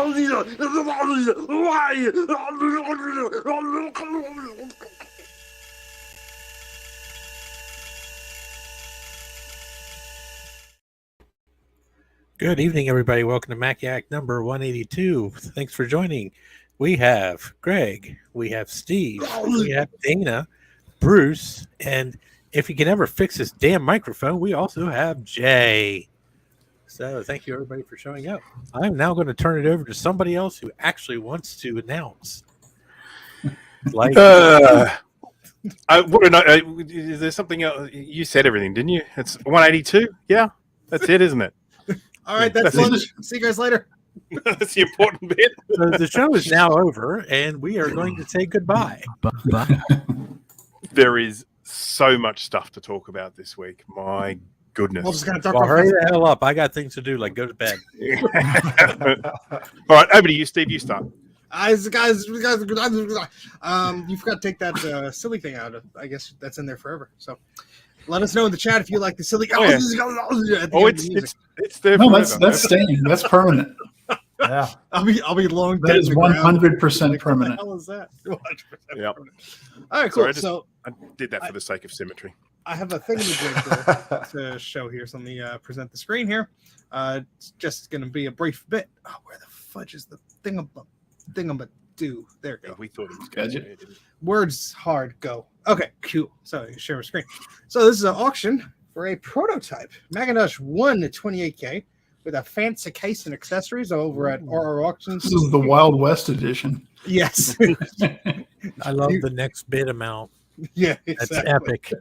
Good evening, everybody. Welcome to Mac-Yak number 182. Thanks for joining. We have Greg, we have Steve, we have Dana, Bruce, and if you can ever fix this damn microphone, we also have Jay. So thank you, everybody, for showing up. I'm now going to turn it over to somebody else who actually wants to announce. Like, is there something else? You said everything, didn't you? It's 182. Yeah, that's it, isn't it? All right, that's it. See you guys later. That's the important bit. So the show is now over, and we are going to say goodbye. There is so much stuff to talk about this week. My goodness. We're just gonna talk Well, about hurry the hell up. I got things to do, like go to bed. All right, over to you, Steve. You start. guys. You forgot to take that silly thing out. I guess that's in there forever. So let us know in the chat if you like the silly. Oh, yeah. It's there. No, forever. that's staying. That's permanent. Yeah, I'll be long. That is 100% permanent. What the hell is that? 100% Yep. permanent. All right, cool. Sorry, I did that for the sake of symmetry. I have a thing to show here. So let me present the screen here. It's just going to be a brief bit. Oh, where the fudge is the do? There you go. We thought it was Gotcha. Words hard go. Okay, cool. So share a screen. So this is an auction for a prototype Macintosh 1 to 28K with a fancy case and accessories over at RR Auctions. This is the Wild West edition. Yes. I love the next bid amount. Yeah, That's exactly. epic.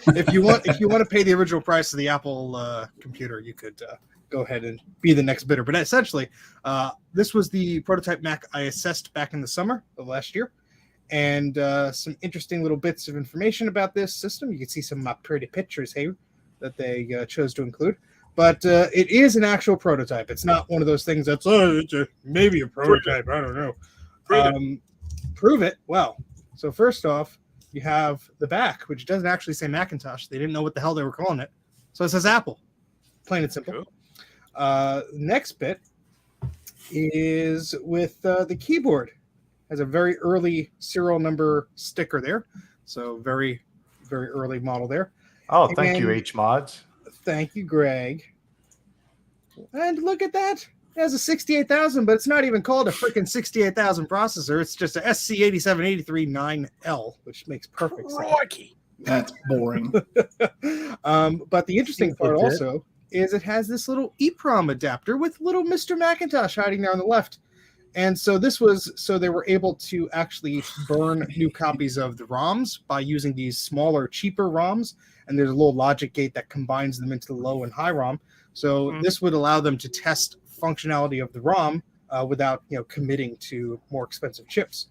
If you want to pay the original price of the Apple computer, you could go ahead and be the next bidder. But essentially, this was the prototype Mac I assessed back in the summer of last year, and some interesting little bits of information about this system. You can see some pretty pictures here that they chose to include. But it is an actual prototype. It's not one of those things that's maybe a prototype. I don't know. Prove it. Well, so first off, you have the back, which doesn't actually say Macintosh. They didn't know what the hell they were calling it. So it says Apple. Plain and simple. Cool. Next bit is with the keyboard. Has a very early serial number sticker there. So very, very early model there. Oh, thank you, HMods. Thank you, Greg. And look at that. It has a 68,000, but it's not even called a freaking 68,000 processor. It's just a SC87839L, which makes perfect sense. That's boring. But the interesting part also is it has this little EEPROM adapter with little Mr. Macintosh hiding there on the left. And so they were able to actually burn new copies of the ROMs by using these smaller, cheaper ROMs. And there's a little logic gate that combines them into the low and high ROM. So this would allow them to test functionality of the ROM without committing to more expensive chips.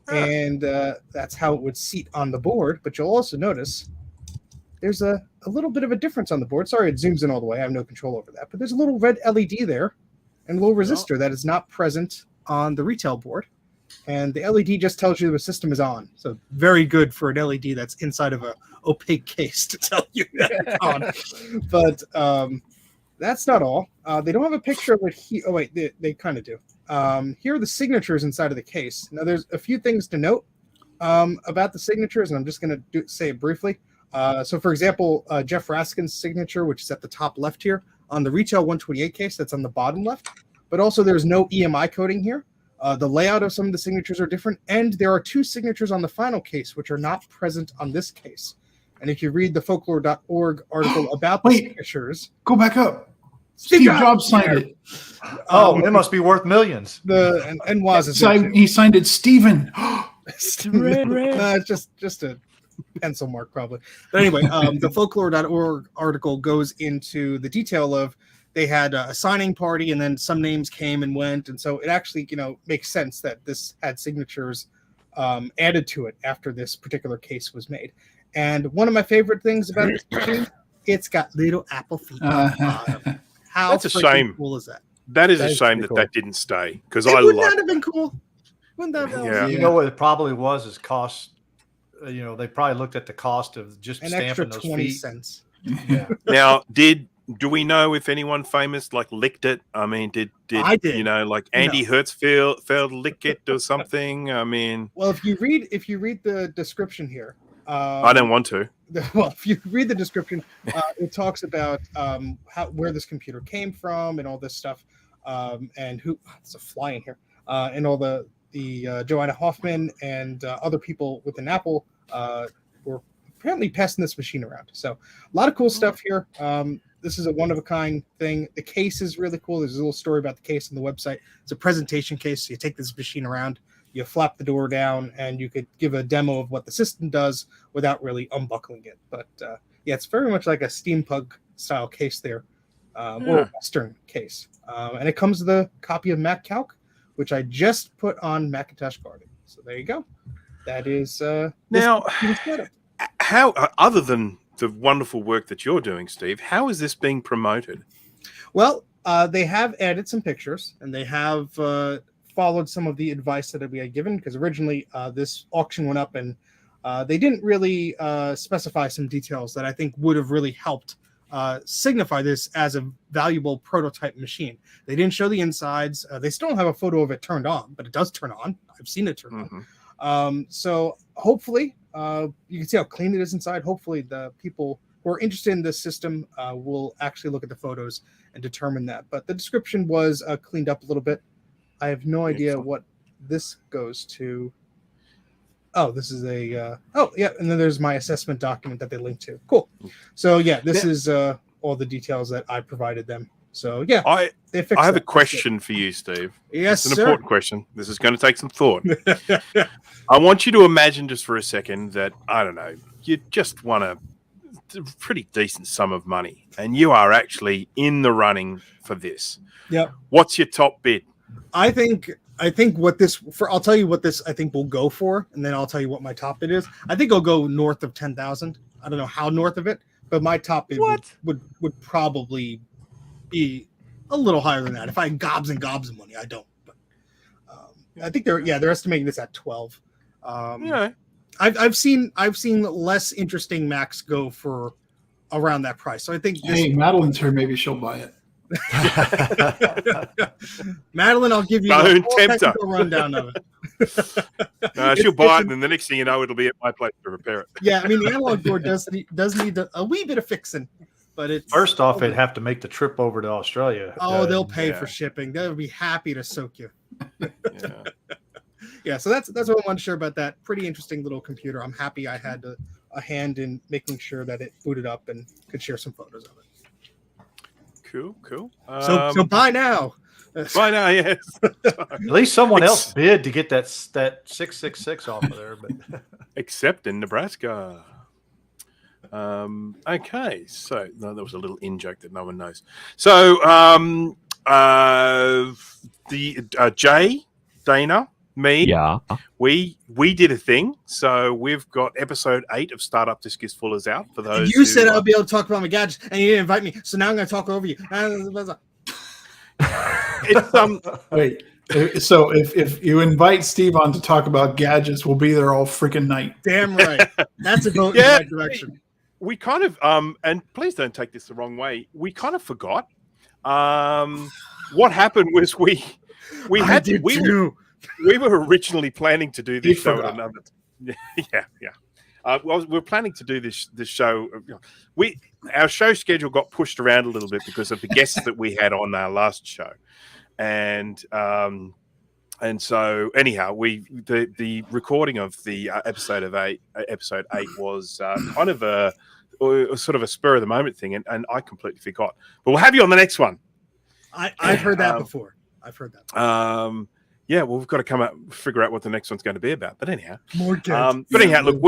And that's how it would seat on the board. But you'll also notice there's a little bit of a difference on the board. Sorry, it zooms in all the way. I have no control over that. But there's a little red LED there and a little resistor that is not present on the retail board. And the LED just tells you the system is on. So very good for an LED that's inside of a opaque case to tell you that it's on. But that's not all. They don't have a picture of it here. Oh, wait, they kind of do. Here are the signatures inside of the case. Now, there's a few things to note about the signatures, and I'm just going to say it briefly. So, for example, Jeff Raskin's signature, which is at the top left here, on the retail 128 case, that's on the bottom left. But also, there's no EMI coding here. The layout of some of the signatures are different, and there are two signatures on the final case, which are not present on this case. And if you read the folklore.org article about the signatures... Go back up. Steve Jobs signed it. Oh, it must be worth millions. And Woz is he signed it, Stephen. It's just a pencil mark, probably. But anyway, the folklore.org article goes into the detail of they had a signing party, and then some names came and went, and so it actually, makes sense that this had signatures added to it after this particular case was made. And one of my favorite things about this machine, it's got little Apple feet on the bottom. How That's a shame. Cool is that? That is a shame that didn't stay, because It I would like. not have been cool. Wouldn't that have been? Yeah. You know what it probably was is cost. They probably looked at the cost of just An stamping extra those 20 feet. cents. Yeah. Now, did Do we know if anyone famous like licked it? I mean, did I did. you know, like Andy Hertzfeld lick it or something? I mean, Well, if you read the description here, I don't want to. well, if you read the description, it talks about where this computer came from and all this stuff, and who. It's a fly in here, and all the Joanna Hoffman and other people within Apple were apparently passing this machine around. So a lot of cool stuff here. This is a one of a kind thing. The case is really cool. There's a little story about the case on the website. It's a presentation case. So you take this machine around, you flap the door down, and you could give a demo of what the system does without really unbuckling it. But yeah, it's very much like a steampunk style case there, or a Western case. And it comes with a copy of MacCalc, which I just put on Macintosh Garden. So there you go. That is Now, how other than the wonderful work that you're doing, Steve, how is this being promoted? Well, they have added some pictures, and they have followed some of the advice that we had given, because originally this auction went up, and they didn't really specify some details that I think would have really helped signify this as a valuable prototype machine. They didn't show the insides. They still don't have a photo of it turned on, but it does turn on. I've seen it turn on. So hopefully, you can see how clean it is inside. Hopefully the people who are interested in this system will actually look at the photos and determine that. But the description was cleaned up a little bit. I have no idea what this goes to. Oh, this is a oh yeah, and then there's my assessment document that they linked to. Cool. So yeah, this is all the details that I provided them. So yeah, I have a question for you, Steve. Yes, it's an important question. This is going to take some thought. I want you to imagine just for a second that, I don't know, you just won a pretty decent sum of money, and you are actually in the running for this. Yep. What's your top bid? I think what this for. I'll tell you what this I think will go for, and then I'll tell you what my top bid is. I think I'll go north of 10,000. I don't know how north of it, but my top bid would probably be a little higher than that. If I had gobs and gobs of money, I don't. But I think they're estimating this at 12. Yeah, I've seen less interesting Macs go for around that price. So I think Hey, Madeline's here. Maybe she'll buy it. Madeline, I'll give you Don't a full tempt her. technical rundown of it. she'll buy it, and then the next thing you know, it'll be at my place to repair it. Yeah, I mean the analog board does need a wee bit of fixing, but it's First off, they'd have to make the trip over to Australia. they'll pay for shipping. They'll be happy to soak you. Yeah. Yeah, so that's what I wanted to share about that pretty interesting little computer. I'm happy I had a hand in making sure that it booted up and could share some photos of it. Cool. So buy now. By now, yes. At least someone else bid to get that 666 off of there. But Except in Nebraska. Okay, so no, there was a little in joke that no one knows. So the Jay, Dana, me, we did a thing. So we've got episode 8 of Startup Disc is Full is out for those. You said I'll be able to talk about my gadgets, and you didn't invite me. So now I'm going to talk over you. It's Wait. So if you invite Steve on to talk about gadgets, we'll be there all freaking night. Damn right. That's a vote in the right direction. We kind of and please don't take this the wrong way. We kind of forgot. What happened was we were originally planning to do this show at another. Well, we're planning to do this show. Our show schedule got pushed around a little bit because of the guests that we had on our last show, and so anyhow, the recording of the episode 8 was kind of a sort of a spur of the moment thing, and I completely forgot. But we'll have you on the next one. I've heard that before. I've heard that. Yeah, well, we've got to figure out what the next one's going to be about. But anyhow, but anyhow, look,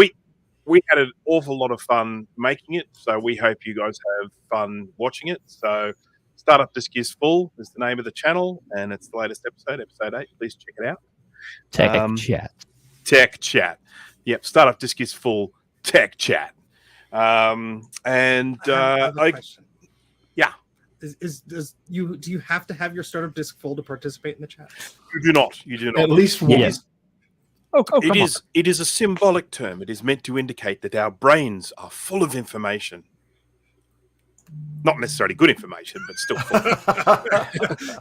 we had an awful lot of fun making it, so we hope you guys have fun watching it. So, Startup Disc is Full is the name of the channel, and it's the latest episode 8. Please check it out. Tech Chat. Yep, Startup Disc is Full. Tech Chat. Do you have to have your Startup Disc Full to participate in the chat? You do not. At least one. Yes. It is a symbolic term. It is meant to indicate that our brains are full of information. Not necessarily good information, but still fun.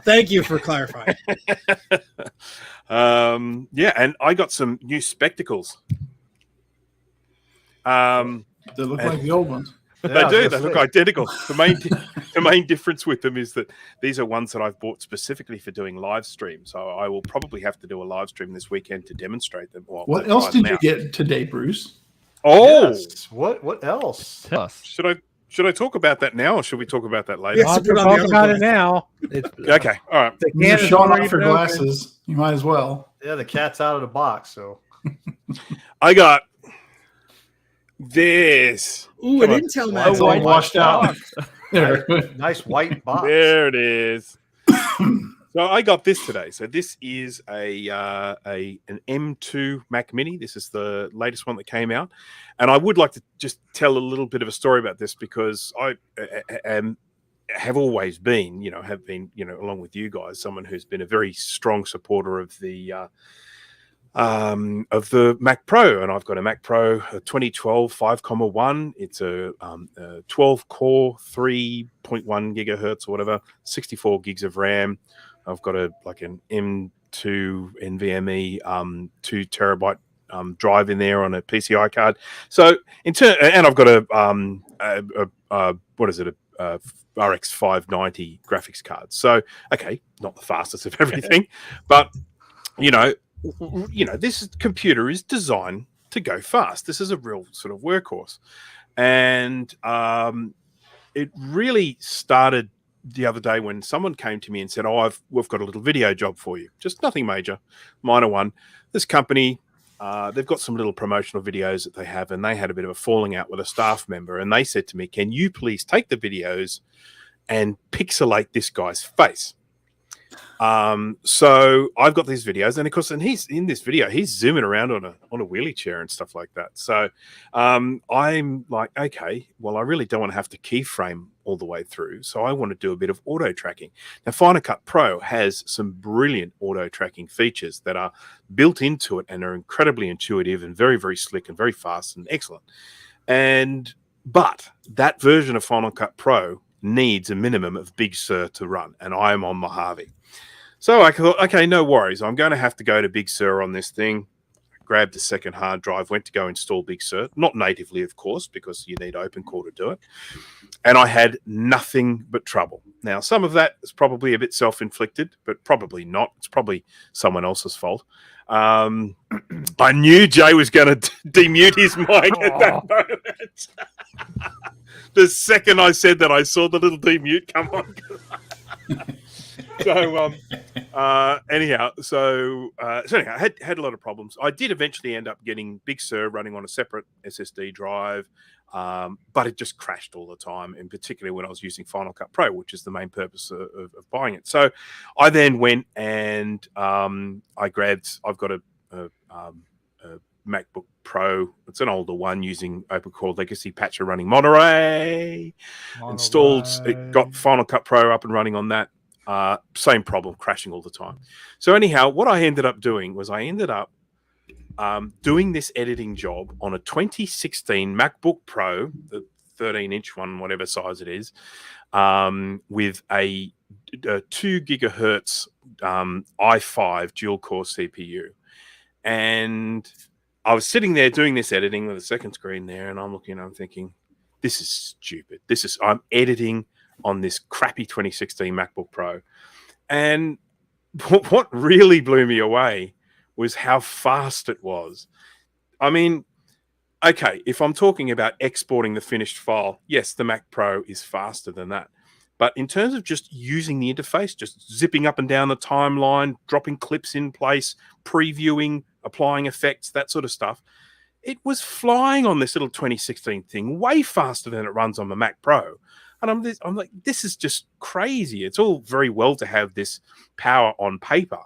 Thank you for clarifying. Yeah, and I got some new spectacles. They look like the old ones. They do. They look identical. The main difference with them is that these are ones that I've bought specifically for doing live streams. So I will probably have to do a live stream this weekend to demonstrate them. What else did you get today, Bruce? Oh, yes. What else? Tell us. Should I talk about that now, or should we talk about that later? Yes. I'll put on talk the other about it one. now. Okay, all right. The You're can is showing already off your open. glasses. You might as well. Yeah, the cat's out of the box. So I got this. Ooh, an Intel Max. It's all washed out. There. nice white box. There it is. So I got this today. So this is an M2 Mac Mini. This is the latest one that came out, and I would like to just tell a little bit of a story about this because I have always been, along with you guys, someone who's been a very strong supporter of the Mac Pro, and I've got a Mac Pro, a 2012 5.1. It's a 12 core, 3.1 gigahertz or whatever, 64 gigs of RAM. I've got an M2 NVMe 2 terabyte drive in there on a PCI card. So and I've got a RX 590 graphics card. So okay, not the fastest of everything, but this computer is designed to go fast. This is a real sort of workhorse, and it really started the other day when someone came to me and said, we've got a little video job for you. Just nothing major, minor one. This company, they've got some little promotional videos that they have, and they had a bit of a falling out with a staff member. And they said to me, can you please take the videos and pixelate this guy's face? So I've got these videos, and of course, and he's in this video, he's zooming around on a wheelie chair and stuff like that. So I'm like, okay, well, I really don't want to have to keyframe all the way through. So I want to do a bit of auto tracking. Now, Final Cut Pro has some brilliant auto tracking features that are built into it and are incredibly intuitive and very, very slick and very fast and excellent. But that version of Final Cut Pro needs a minimum of Big Sur to run, and I am on Mojave. So I thought, okay, no worries. I'm going to have to go to Big Sur on this thing. Grabbed a second hard drive, went to go install Big Sur. Not natively, of course, because you need OpenCore to do it. And I had nothing but trouble. Now, some of that is probably a bit self-inflicted, but probably not. It's probably someone else's fault. I knew Jay was going to demute his mic at that moment. The second I said that, I saw the little demute come on. So anyhow, I had a lot of problems. I did eventually end up getting Big Sur running on a separate SSD drive, but it just crashed all the time, in particular when I was using Final Cut Pro, which is the main purpose of buying it. So I then went and I've got a MacBook Pro. It's an older one using OpenCore Legacy Patcher running Monterey. Installed, it got Final Cut Pro up and running on that. Same problem, crashing all the time. So anyhow, what I ended up doing was doing this editing job on a 2016 MacBook Pro, the 13-inch one, whatever size it is, with a 2 gigahertz i5 dual-core CPU. And I was sitting there doing this editing with a second screen there, and I'm thinking, this is stupid. I'm editing on this crappy 2016 MacBook Pro. And what really blew me away was how fast it was. I mean, okay, if I'm talking about exporting the finished file, yes, the Mac Pro is faster than that. But in terms of just using the interface, just zipping up and down the timeline, dropping clips in place, previewing, applying effects, that sort of stuff, it was flying on this little 2016 thing way faster than it runs on the Mac Pro. And I'm like, this is just crazy. It's all very well to have this power on paper,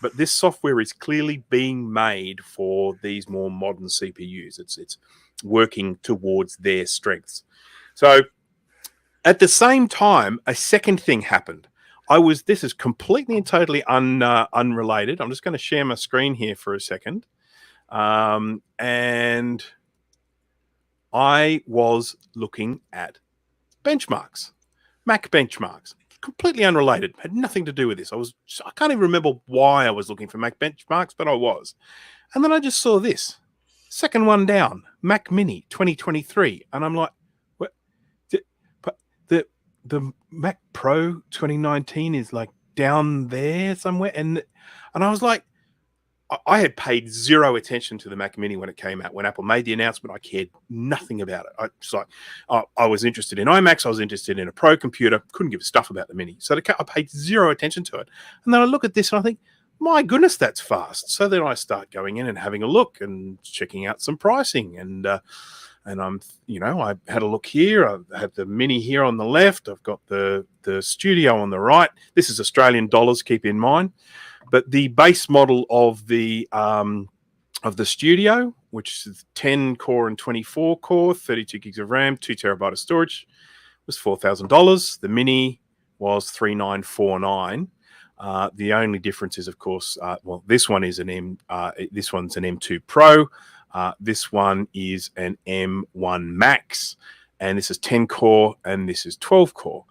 but this software is clearly being made for these more modern CPUs. It's working towards their strengths. So at the same time, a second thing happened. This is completely and totally unrelated. I'm just going to share my screen here for a second. And I was looking at benchmarks, Mac benchmarks, completely unrelated, had nothing to do with this. I can't even remember why I was looking for Mac benchmarks, but I was. And then I just saw this. Second one down, Mac Mini 2023. And I'm like, what? The Mac Pro 2019 is like down there somewhere. And I was like, I had paid zero attention to the Mac Mini when it came out. When Apple made the announcement, I cared nothing about it. I was interested in iMacs. I was interested in a Pro computer. Couldn't give a stuff about the Mini. So I paid zero attention to it. And then I look at this and I think, my goodness, that's fast. So then I start going in and having a look and checking out some pricing. And I'm, I had a look here. I had the Mini here on the left. I've got the Studio on the right. This is Australian dollars, keep in mind. But the base model of the Studio, which is 10 core and 24 core, 32 gigs of RAM, 2 terabyte of storage, was $4,000. The Mini was $3,949. The only difference is, of course, this one is this one's an M2 Pro. This one is an M1 Max, and this is 10 core, and this is 12 core.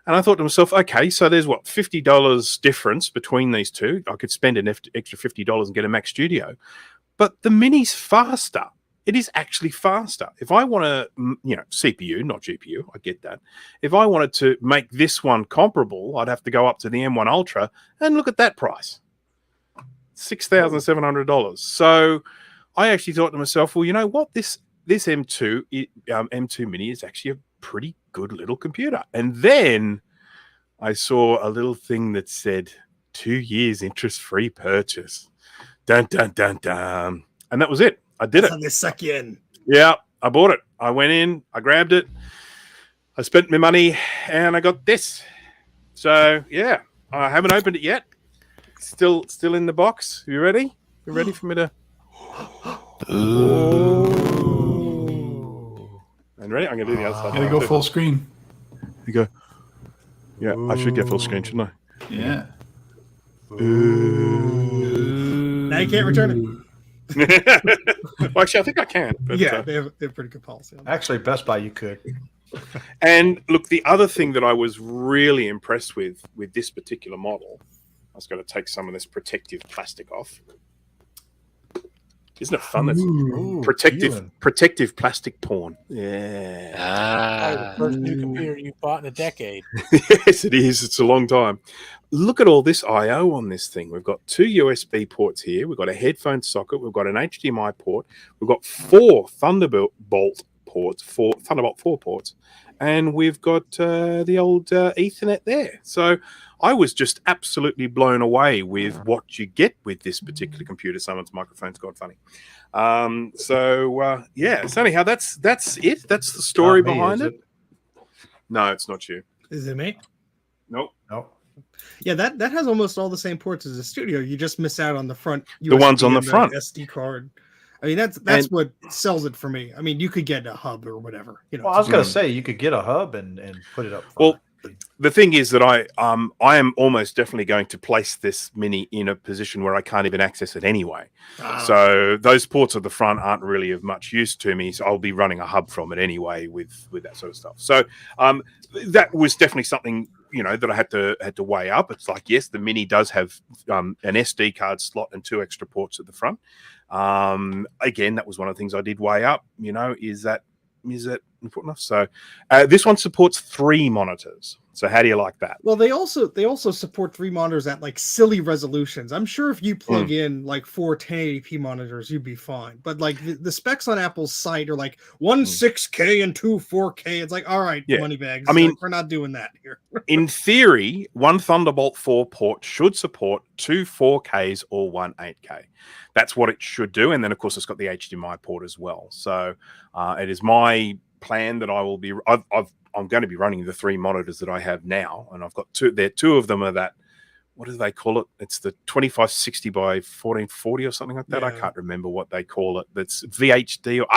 And I thought to myself, okay, so there's what, $50 difference between these two. I could spend an extra $50 and get a Mac Studio. But the Mini's faster. It is actually faster. If I want to, CPU, not GPU, I get that. If I wanted to make this one comparable, I'd have to go up to the M1 Ultra and look at that price. $6,700. So I actually thought to myself, well, you know what? This M2 Mini is actually a pretty good little computer. And then I saw a little thing that said 2 years interest-free purchase. Dun, dun, dun, dun. And that was it. I did it. They suck you in. Yeah, I bought it. I went in, I grabbed it, I spent my money, and I got this. So, yeah, I haven't opened it yet. Still in the box. You ready? You ready for me to... And ready? I'm going to do the other side. Gotta go full screen. You go. Yeah, I should get full screen, shouldn't I? Yeah. Now you can't return it. Well, actually, I think I can. But, Yeah, they have pretty good policy on that. Actually, Best Buy, you could. And look, the other thing that I was really impressed with this particular model, I was going to take some of this protective plastic off. Isn't it fun? That's protective plastic porn. Yeah. The first new computer you bought in a decade. Yes, it is. It's a long time. Look at all this I/O on this thing. We've got 2 USB ports here. We've got a headphone socket. We've got an HDMI port. We've got 4 Thunderbolt ports, 4 Thunderbolt 4 ports, and we've got the old Ethernet there. So I was just absolutely blown away with what you get with this particular computer. Someone's microphone's gone funny. So anyhow, that's it. That's the story Not me, behind is it. No, it's not you. Is it me? Nope. No. Yeah, that has almost all the same ports as the Studio. You just miss out on the front. The ones on the and front. SD card. I mean, that's what sells it for me. I mean, you could get a hub or whatever. Well, I was going to say you could get a hub and put it up front. Well, the thing is that I am almost definitely going to place this Mini in a position where I can't even access it anyway. So those ports at the front aren't really of much use to me. So I'll be running a hub from it anyway with that sort of stuff. So that was definitely something that I had to weigh up. It's like, yes, the Mini does have an SD card slot and 2 extra ports at the front. Again, that was one of the things I did weigh up. Is that important enough? So this one supports 3 monitors. So how do you like that? Well, they also support 3 monitors at like silly resolutions. I'm sure if you plug in like 4 1080p monitors, you'd be fine. But like the specs on Apple's site are like 1 6K and 2 4K. It's like, all right, money bags. I mean, like, we're not doing that here. In theory, one Thunderbolt 4 port should support 2 4Ks or 1 8K. That's what it should do. And then, of course, it's got the HDMI port as well. So it is my plan that I will be. I'm going to be running the 3 monitors that I have now, and I've got 2. There, 2 of them are that. What do they call it? It's the 2560 by 1440 or something like that. Yeah. I can't remember what they call it. That's VHD or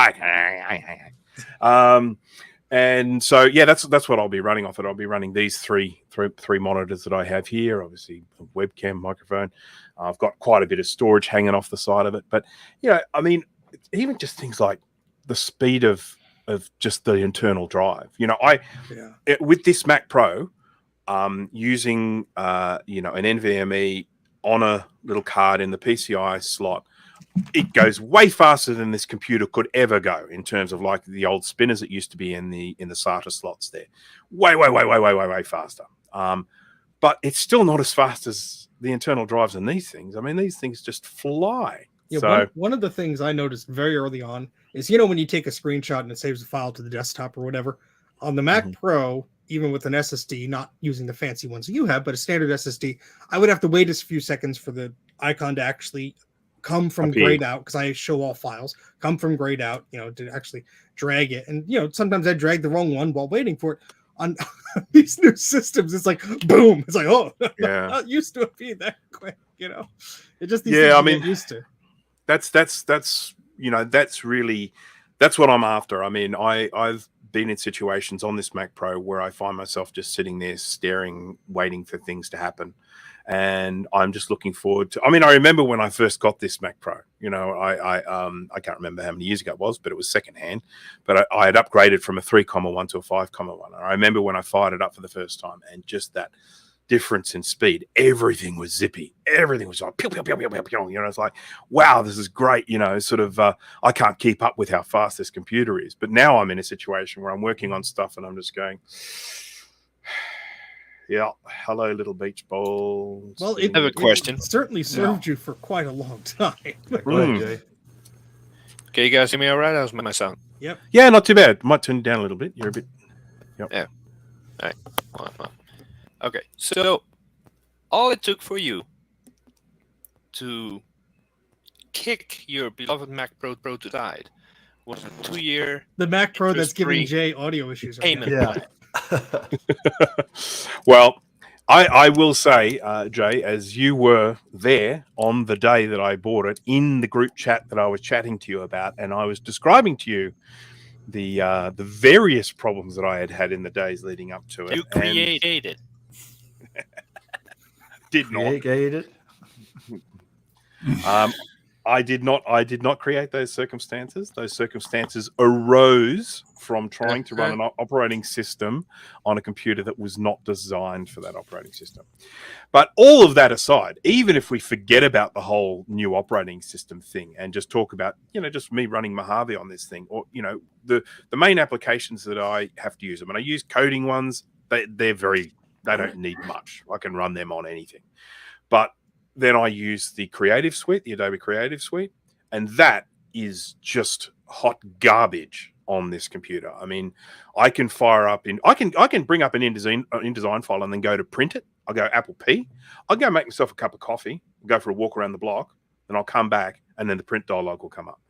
and so yeah, that's what I'll be running off it. I'll be running these three monitors that I have here. Obviously, a webcam, microphone. I've got quite a bit of storage hanging off the side of it, but I mean, even just things like the speed of of just the internal drive. With this Mac Pro, using an NVMe on a little card in the PCI slot, it goes way faster than this computer could ever go in terms of like the old spinners that used to be in the SATA slots there. Way faster. But it's still not as fast as the internal drives in these things. I mean, these things just fly. Yeah, so one of the things I noticed very early on is, when you take a screenshot and it saves a file to the desktop or whatever, on the Mac Pro, even with an SSD, not using the fancy ones that you have, but a standard SSD, I would have to wait a few seconds for the icon to actually come from grayed out, because I show all files, come from grayed out, to actually drag it. And, sometimes I drag the wrong one while waiting for it. On these new systems, it's like, boom. It's like, oh, yeah. Not used to it being that quick, It just get used to. That's what I'm after. I mean, I've been in situations on this Mac Pro where I find myself just sitting there staring, waiting for things to happen. And I'm just looking forward to, I remember when I first got this Mac Pro, I can't remember how many years ago it was, but it was secondhand. But I had upgraded from a 3.1 to a 5.1. And I remember when I fired it up for the first time, and just that difference in speed, everything was zippy. Everything was like, pew, pew, pew, pew, pew, pew. It's like, wow, this is great. I can't keep up with how fast this computer is. But now I'm in a situation where I'm working on stuff and I'm just going, yeah, hello, little beach balls. Well, I have a question. It certainly served you for quite a long time. Go ahead, Jay. Okay, you guys hear me all right? How's my sound? Yep. Yeah, not too bad. Might turn it down a little bit. You're a bit. Yep. Yeah. All right. Hold on. Okay, so all it took for you to kick your beloved Mac Pro to die was a 2-year The Mac Pro that's giving interest-free Jay audio issues. Right payment now. Yeah. plan. Well, I will say, Jay, as you were there on the day that I bought it, in the group chat that I was chatting to you about, and I was describing to you the various problems that I had in the days leading up to it. You created it. Did not. Created it. I did not create those circumstances. Those circumstances arose from trying to run an operating system on a computer that was not designed for that operating system. But all of that aside, even if we forget about the whole new operating system thing and just talk about, just me running Mojave on this thing, or, the main applications that I have to use them, and I use coding ones, they don't need much. I can run them on anything. But then I use the Creative Suite, the Adobe Creative Suite, and that is just hot garbage on this computer. I can I can bring up an InDesign file and then go to print it. I'll go Apple P. I'll go make myself a cup of coffee, go for a walk around the block, then I'll come back, and then the print dialog will come up.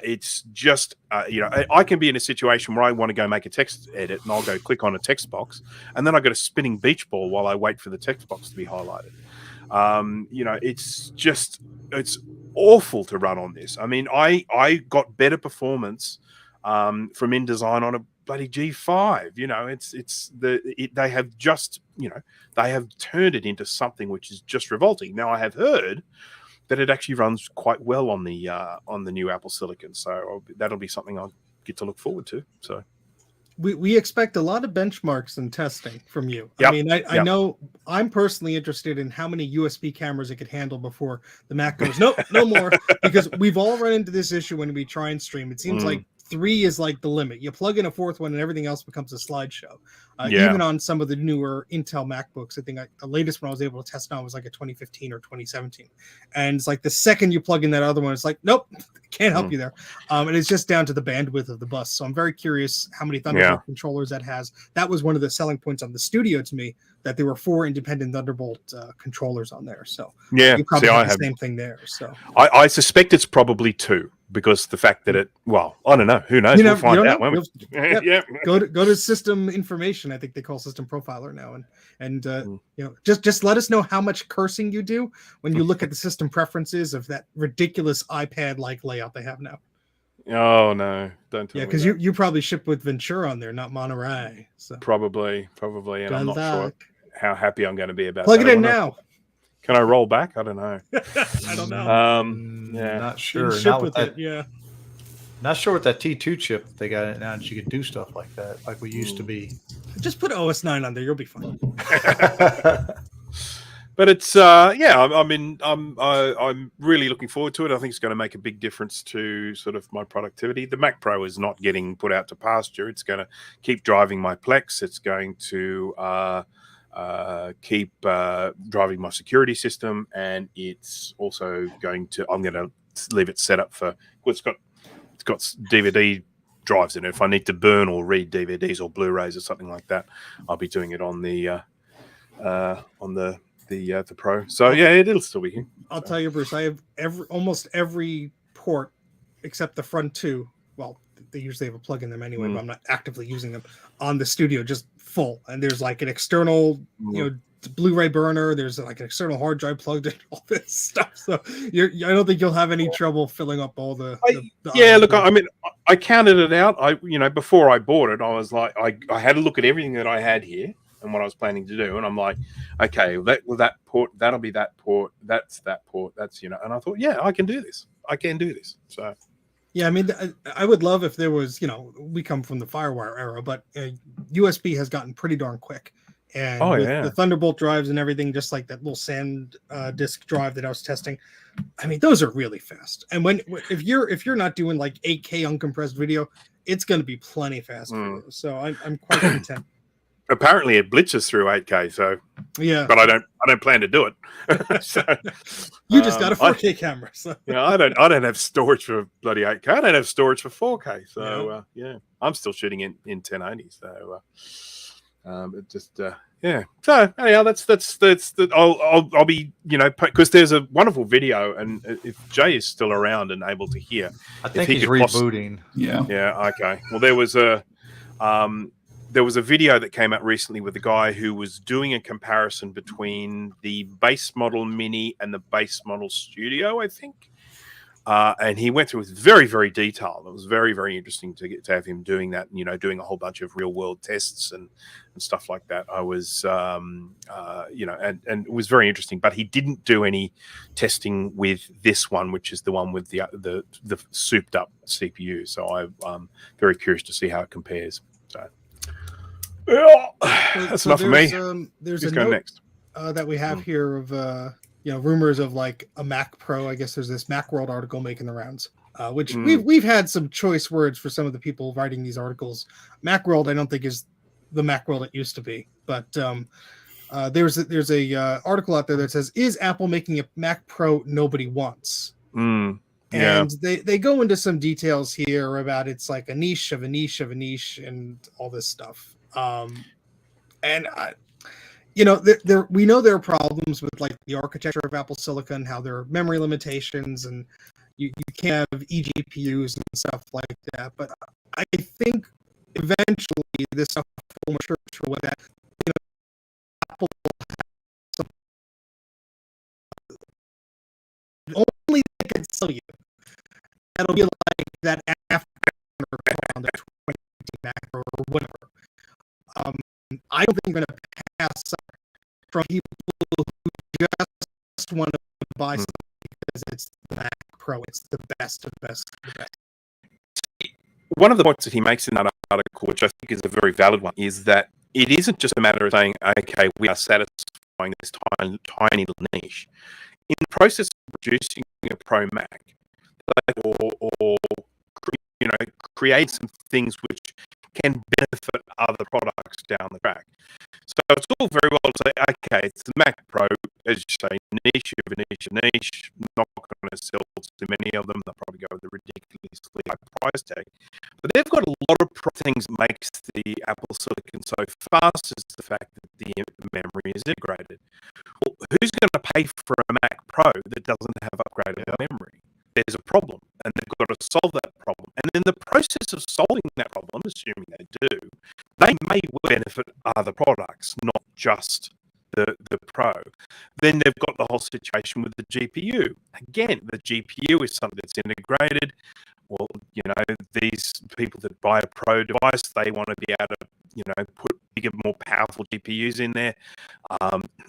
It's just, I can be in a situation where I want to go make a text edit, and I'll go click on a text box, and then I got a spinning beach ball while I wait for the text box to be highlighted. It's awful to run on this. I got better performance from InDesign on a bloody G5. They have just, they have turned it into something which is just revolting. Now I have heard that it actually runs quite well on the new Apple Silicon, so that'll be something I'll get to look forward to. So. We expect a lot of benchmarks and testing from you. Yep. I know I'm personally interested in how many USB cameras it could handle before the Mac goes, no more, because we've all run into this issue when we try and stream. It seems like 3 is like the limit. You plug in a 4th one and everything else becomes a slideshow. Even on some of the newer Intel MacBooks, I think the latest one I was able to test on was like a 2015 or 2017. And it's like the second you plug in that other one, it's like, nope, can't help you there. And it's just down to the bandwidth of the bus. So I'm very curious how many Thunderbolt controllers that has. That was one of the selling points on the Studio to me, that there were 4 independent Thunderbolt controllers on there. So you probably have the same thing there. So I suspect it's probably 2. Because the fact that I don't know. Who knows? We'll find out. Won't we? Yep. Go to System Information. I think they call System Profiler now, and just let us know how much cursing you do when you look at the system preferences of that ridiculous iPad-like layout they have now. Oh no! Don't tell me. Yeah, because you probably ship with Ventura on there, not Monterey. So probably, and I'm not sure how happy I'm going to be about. Plug it in now. Can I roll back? I don't know. I don't know. Not sure. Ship with it. Yeah. Not sure what that T2 chip they got in it now that you can do stuff like that, like we used to be. Just put OS 9 on there, you'll be fine. But it's I'm really looking forward to it. I think it's going to make a big difference to sort of my productivity. The Mac Pro is not getting put out to pasture. It's going to keep driving my Plex. It's going to keep driving my security system, and it's also going to. I'm going to leave it set up for. Well, it's got DVD drives in it. If I need to burn or read DVDs or Blu-rays or something like that, I'll be doing it on the Pro. So yeah, it'll still be here. I'll tell you, Bruce, I have almost every port except the front two. Well, they usually have a plug in them anyway, but I'm not actively using them on the studio, just full. And there's like an external, Blu-ray burner. There's like an external hard drive plugged in, all this stuff. So I don't think you'll have any trouble filling up all the look, I mean, I counted it out. Before I bought it, I was like, I had a look at everything that I had here and what I was planning to do, and I'm like, okay, that port, that'll be that port, that's that port, that's and I thought, yeah, I can do this. So yeah, I mean, I would love if there was, we come from the FireWire era, but USB has gotten pretty darn quick. And the Thunderbolt drives and everything, just like that little SAN disk drive that I was testing, I mean, those are really fast. And if you're not doing like 8K uncompressed video, it's going to be plenty fast for you. So I'm quite content. Apparently, it blitzes through 8K. So yeah, but I don't plan to do it. So, you just got a 4K camera. So I don't have storage for bloody 8K. I don't have storage for 4K. So I'm still shooting in 1080. So. It just So anyhow, that's I'll be because there's a wonderful video, and if Jay is still around and able to hear, I think he's rebooting. Yeah. Okay. Well, there was a video that came out recently with a guy who was doing a comparison between the base model Mini and the base model Studio, I think. And he went through it very, very detailed. It was very, very interesting to have him doing that, doing a whole bunch of real world tests and stuff like that. I was, and it was very interesting, but he didn't do any testing with this one, which is the one with the souped up CPU. So I'm very curious to see how it compares. So that's enough for me. There's Who's a going note next? That we have here of rumors of like a Mac Pro. I guess there's this Macworld article making the rounds, which we've had some choice words for some of the people writing these articles. Macworld, I don't think is the Macworld it used to be, but there's a article out there that says, "Is Apple making a Mac Pro nobody wants?" And they go into some details here about it's like a niche of a niche of a niche and all this stuff. We know there are problems with like the architecture of Apple Silicon, how there are memory limitations, and you can't have eGPUs and stuff like that. But I think eventually this stuff will mature to what that Apple will have some, only they can sell you. That'll be like that after on the 20 Mac or whatever. I don't think you're going to pass from people who just want to buy something because it's the Mac Pro. It's the best of the best of the best. One of the points that he makes in that article, which I think is a very valid one, is that it isn't just a matter of saying, okay, we are satisfying this tiny little niche. In the process of producing a Pro Mac, or create some things which can benefit other products down the track. So it's all very well to say, okay, it's the Mac Pro, as you say, niche of a niche of niche, not going to sell too many of them. They'll probably go with a ridiculously high price tag. But they've got a lot of things that makes the Apple Silicon so fast is the fact that the memory is integrated. Well, who's going to pay for a Mac Pro that doesn't have upgraded memory? There's a problem, and they've got to solve that problem. And in the process of solving that problem, assuming they do, they may benefit other products, not just the Pro. Then they've got the whole situation with the GPU. Again, the GPU is something that's integrated. well, these people that buy a Pro device, they want to be able to, put bigger, more powerful GPUs in there.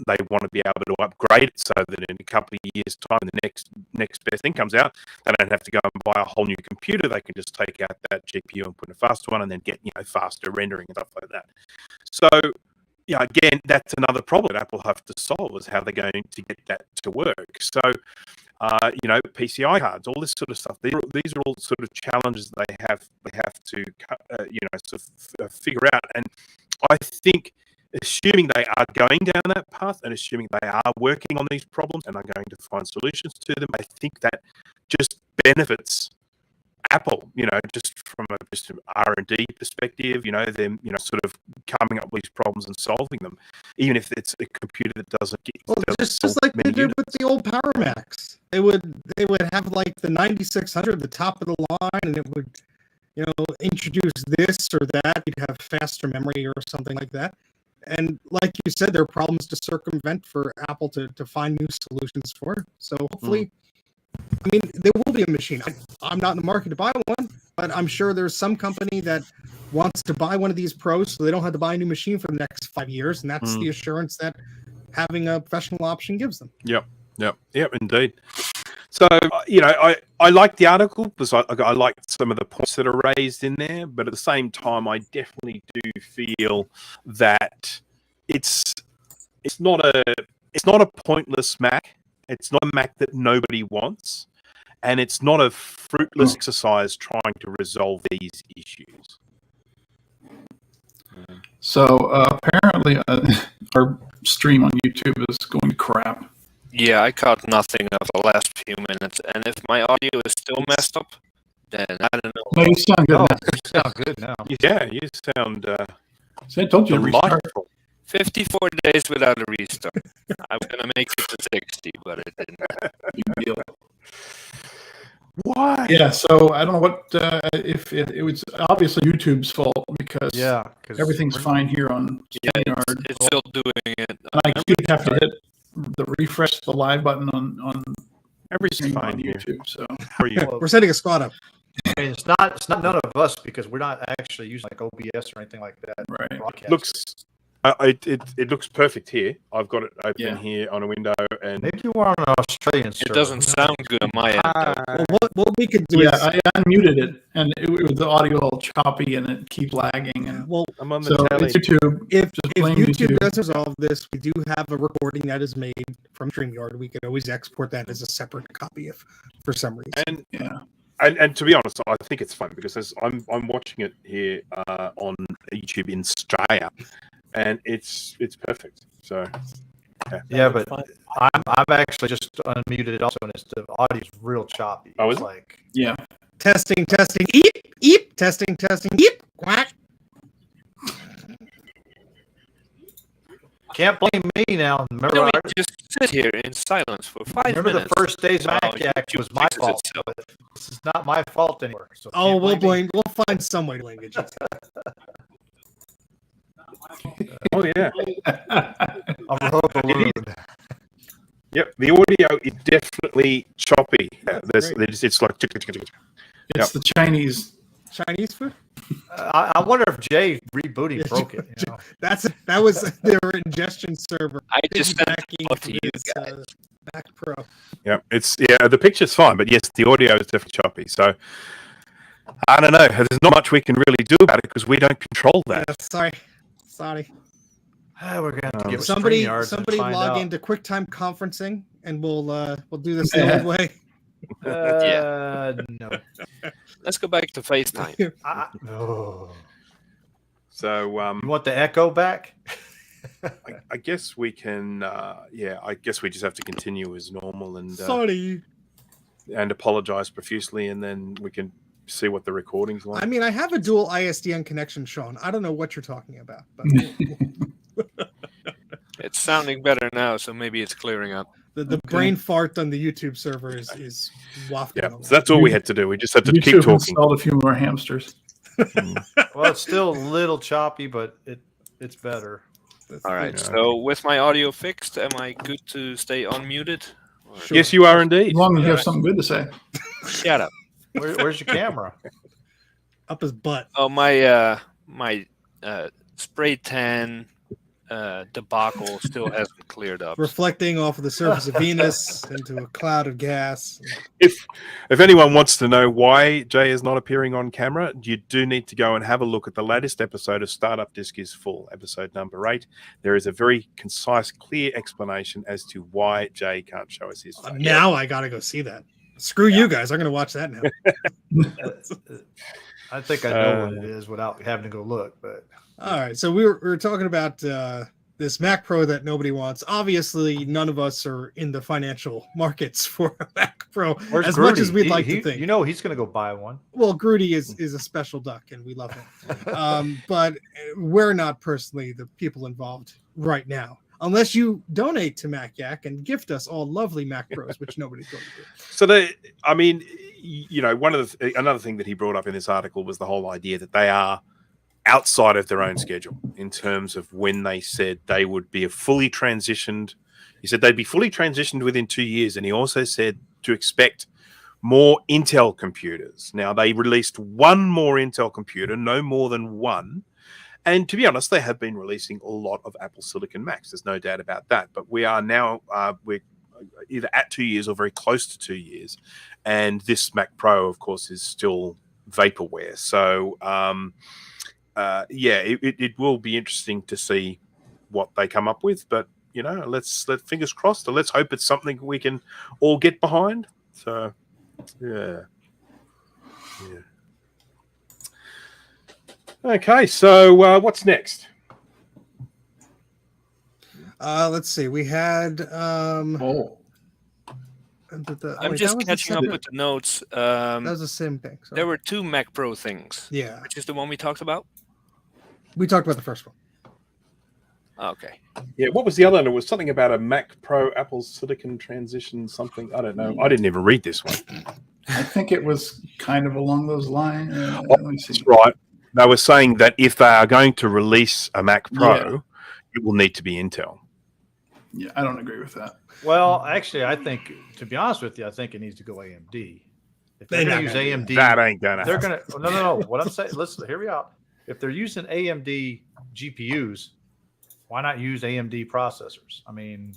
They want to be able to upgrade it so that in a couple of years' time, the next best thing comes out, they don't have to go and buy a whole new computer. They can just take out that GPU and put a faster one, and then get faster rendering and stuff like that. So, again, that's another problem that Apple have to solve, is how they're going to get that to work. So, PCI cards, all this sort of stuff. These are all sort of challenges they have to figure out. And I think, assuming they are going down that path, and assuming they are working on these problems and are going to find solutions to them, I think that just benefits Apple, just from a R&D perspective, them, sort of coming up with these problems and solving them, even if it's a computer that doesn't get. Well, just like they did with the old Power Macs. They would have like the 9600, the top of the line, and it would, introduce this or that. You'd have faster memory or something like that. And like you said, there are problems to circumvent for Apple to find new solutions for. So hopefully. I mean, there will be a machine. I'm not in the market to buy one, but I'm sure there's some company that wants to buy one of these Pros so they don't have to buy a new machine for the next 5 years. And that's the assurance that having a professional option gives them. Yep, indeed. So, I like the article because I like some of the points that are raised in there, but at the same time, I definitely do feel that it's not a pointless Mac. It's not a Mac that nobody wants, and it's not a fruitless exercise trying to resolve these issues. So apparently our stream on YouTube is going to crap. Yeah, I caught nothing of the last few minutes, and if my audio is still messed up, then I don't know. No, you sound good. Oh, now. you sound good now. Yeah, you sound See, I told you to restart. delightful. 54 days without a restart. I was gonna make it to 60, but it didn't. Big deal. Why? Yeah, so I don't know what if it was obviously YouTube's fault because Because everything's fine here on StreamYard. It's still doing it. And I keep have to hit the refresh the live button on Everything's stream fine on here. YouTube. So How are you? Well, We're setting a squad up. it's not none of us because we're not actually using like OBS or anything like that. right. Broadcast. It looks perfect here. I've got it open here on a window, and Maybe you were on an Australian It server. doesn't sound good on my end. Though. Well, what we could do Yeah, is, I unmuted it and the audio all choppy and it keeps lagging and well, I'm on the so telly. it's YouTube. if blame YouTube YouTube. does resolve this, we do have a recording that is made from StreamYard. We could always export that as a separate copy if for some reason. And Yeah. and to be honest, I think it's fun because I'm watching it here on YouTube in Australia, and it's perfect. So Yeah, but I'm actually just unmuted it also, and the audio's real choppy. Oh, is It's it? like Yeah. Testing, eep, eep, testing, eep, quack. can't blame me now. Why Remember, don't we just sit here in silence for 5 remember minutes? the first days of while Mac Yak YouTube was my fixes fault. itself? But this is not my fault anymore. So Oh, can't blame me. we'll find some way to blame it. oh yeah, I'm a rope balloon. yep. The audio is definitely choppy. It's like It's the Chinese. Chinese food? I wonder if Jay rebooting broke it. You know? That was their ingestion server. I just sent piggybacking it to you this, guys. Mac Pro. yeah. The picture's fine, but yes, the audio is definitely choppy. So I don't know. There's not much we can really do about it because we don't control that. Yeah, sorry. We're gonna have to give Somebody StreamYard and log find into QuickTime conferencing, and we'll do this the old way. out. No. Let's go back to FaceTime. Oh. So You want the echo back? I guess we can. I guess we just have to continue as normal and Sorry. and apologize profusely, and then we can see what the recording's like. I mean, I have a dual ISDN connection, Sean. I don't know what you're talking about, but It's sounding better now, so maybe it's clearing up. the brain fart on the YouTube server is wafting. Yeah, along. so that's all we had to do. We just had to keep YouTube talking. installed a few more hamsters. Well, it's still a little choppy, but it's better. That's All right. Yeah. So with my audio fixed, am I good to stay unmuted? Or- Sure. Yes, you are indeed. As long as you have something good to say. Shut up. Where's your camera? Up his butt. Oh, my spray tan debacle still hasn't cleared up. Reflecting off of the surface of Venus into a cloud of gas. If anyone wants to know why Jay is not appearing on camera, you do need to go and have a look at the latest episode of Startup Disc is Full, episode number 8. There is a very concise, clear explanation as to why Jay can't show us his face. Now I gotta go see that. Screw you guys. I'm gonna watch that now. I think I know what it is without having to go look, but All right. So we were talking about this Mac Pro that nobody wants. Obviously, none of us are in the financial markets for a Mac Pro where's as Grudy? much as we'd like to think. You know, he's going to go buy one. Well, Grudy is a special duck, and we love him. But we're not personally the people involved right now, unless you donate to MacYac and gift us all lovely Mac Pros, which nobody's going to do. So another thing that he brought up in this article was the whole idea that they are outside of their own schedule in terms of when they said they would be fully transitioned. He said they'd be fully transitioned within 2 years, and he also said to expect more Intel computers. Now, they released one more Intel computer, no more than one. And to be honest, they have been releasing a lot of Apple Silicon Macs. There's no doubt about that. But we are now we're either at 2 years or very close to 2 years. And this Mac Pro, of course, is still vaporware. So, it will be interesting to see what they come up with. But, let's fingers crossed. Let's hope it's something we can all get behind. So, yeah. Okay, so what's next? Let's see. We had. I'm just catching up with the notes. That was the same thing. So. There were 2 Mac Pro things. Yeah. Which is the one we talked about? We talked about the first one. Okay. Yeah, what was the other one? It was something about a Mac Pro Apple Silicon transition something. I don't know. I didn't even read this one. I think it was kind of along those lines. Let me see. That's right. They were saying that if they are going to release a Mac Pro, it will need to be Intel. Yeah, I don't agree with that. Well, actually, I think, to be honest with you, I think it needs to go AMD. If they're going to use AMD, that ain't gonna. They're going to. No. What I'm saying, listen, hear me out. If they're using AMD GPUs, why not use AMD processors? I mean,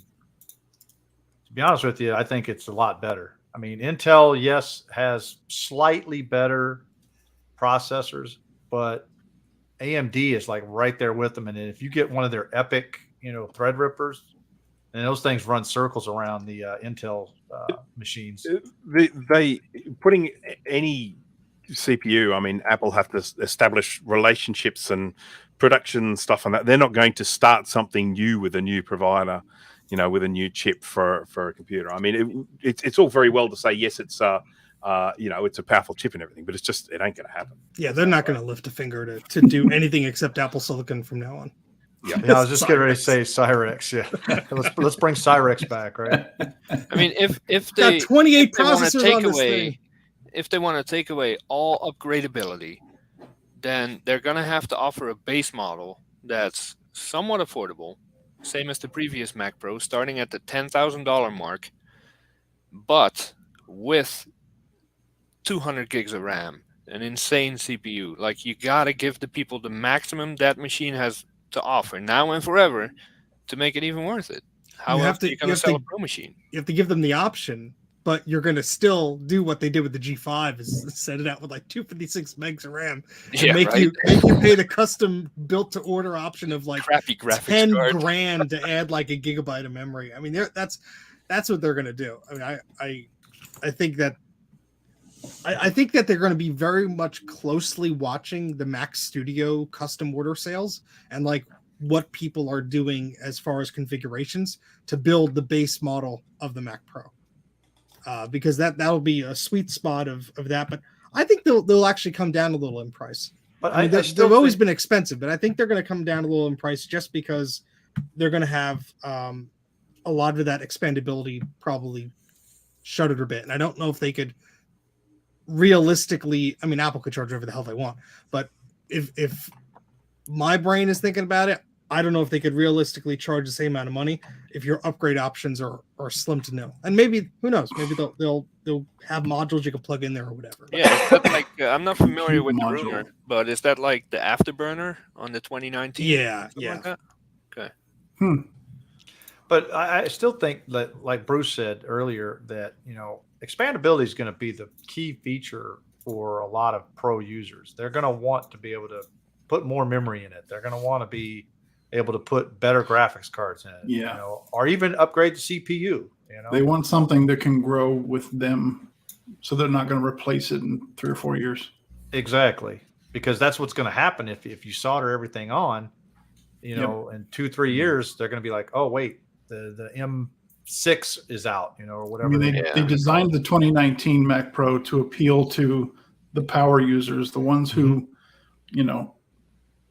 to be honest with you, I think it's a lot better. I mean, Intel, yes, has slightly better processors, but AMD is like right there with them. And if you get one of their EPYC, Threadrippers, and those things run circles around the Intel machines. They putting any CPU. I mean, Apple have to establish relationships and production stuff on that. They're not going to start something new with a new provider, with a new chip for a computer. I mean, it's all very well to say yes, it's it's a powerful chip and everything, but it ain't going to happen. Yeah, they're not going to lift a finger to do anything except Apple Silicon from now on. Yeah, I was just getting ready to say Cyrex. Yeah, let's bring Cyrex back, right? I mean, if they got 28 if they want to processors take on this away, thing. if they want to take away all upgradability, then they're gonna have to offer a base model that's somewhat affordable, same as the previous Mac Pro, starting at the $10,000 mark, but with 200 gigs of RAM, an insane CPU. Like, you gotta give the people the maximum that machine has to offer now and forever to make it even worth it. How else are you going to sell a Pro machine? You have to give them the option, but you're going to still do what they did with the G5 is set it out with like 256 megs of RAM and make you pay the custom built to order option of like crappy graphics 10 card. grand to add like a gigabyte of memory. I mean, that's what they're going to do. I mean, I think that I think that they're going to be very much closely watching the Mac Studio custom order sales and like what people are doing as far as configurations to build the base model of the Mac Pro, because that'll be a sweet spot of that. But I think they'll actually come down a little in price. But I mean, they've always been expensive, but I think they're going to come down a little in price just because they're going to have a lot of that expandability probably shuttered a bit. And I don't know if they could realistically, I mean, Apple could charge whatever the hell they want, but if my brain is thinking about it, I don't know if they could realistically charge the same amount of money if your upgrade options are slim to no. And maybe, who knows? Maybe they'll have modules you can plug in there or whatever. Yeah, is that like I'm not familiar with the Module. rumor, but is that like the afterburner on the 2019? Yeah, Something yeah. like that? Okay. But I still think that, like Bruce said earlier, that expandability is going to be the key feature for a lot of pro users. They're going to want to be able to put more memory in it. They're going to want to be able to put better graphics cards in it. Yeah. Or even upgrade the CPU. They want something that can grow with them, so they're not going to replace it in 3 or 4 years. Exactly, because that's what's going to happen if you solder everything on. In 2-3 years, they're going to be like, oh wait, the M6 is out, or I whatever. mean, they designed the 2019 Mac Pro to appeal to the power users, the ones who,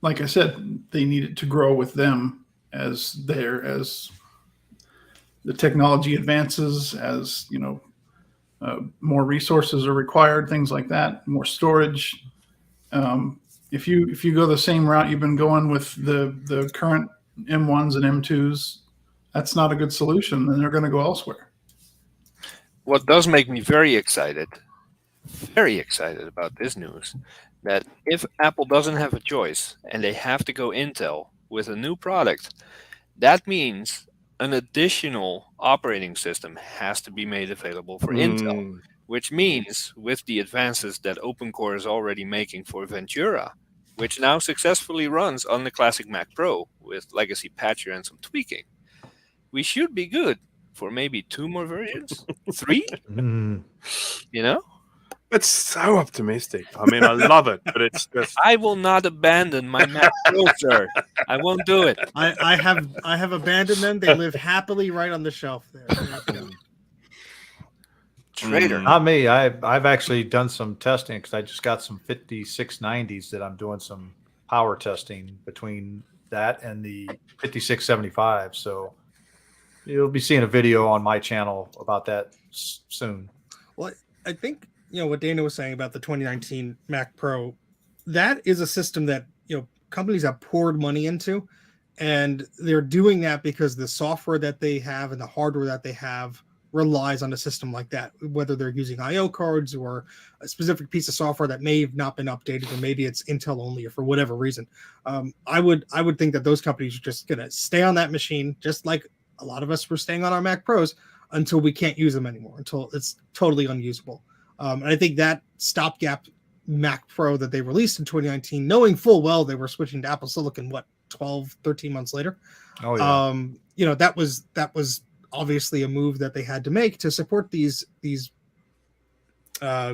like I said, they needed to grow with them as the technology advances, as more resources are required, things like that, more storage. If you go the same route you've been going with the current M1s and M2s, that's not a good solution, and they're going to go elsewhere. What does make me very excited about this news, that if Apple doesn't have a choice and they have to go Intel with a new product, that means an additional operating system has to be made available for Intel, which means with the advances that OpenCore is already making for Ventura, which now successfully runs on the classic Mac Pro with legacy patcher and some tweaking, we should be good for maybe 2 more versions, 3, It's so optimistic. I mean, I love it, but it's just I will not abandon my Mac Pro, sir. I won't do it. I have abandoned them. They live happily right on the shelf there. Traitor. Not me. I've actually done some testing because I just got some 5690s that I'm doing some power testing between that and the 5675. So you'll be seeing a video on my channel about that soon. Well, I think what Dana was saying about the 2019 Mac Pro, that is a system that companies have poured money into, and they're doing that because the software that they have and the hardware that they have relies on a system like that, whether they're using IO cards or a specific piece of software that may have not been updated, or maybe it's Intel only, or for whatever reason. I would think that those companies are just going to stay on that machine, just like a lot of us were staying on our Mac Pros, until we can't use them anymore, until it's totally unusable. And I think that stopgap Mac Pro that they released in 2019, knowing full well they were switching to Apple Silicon, 13 months later. Oh yeah. That was obviously a move that they had to make to support these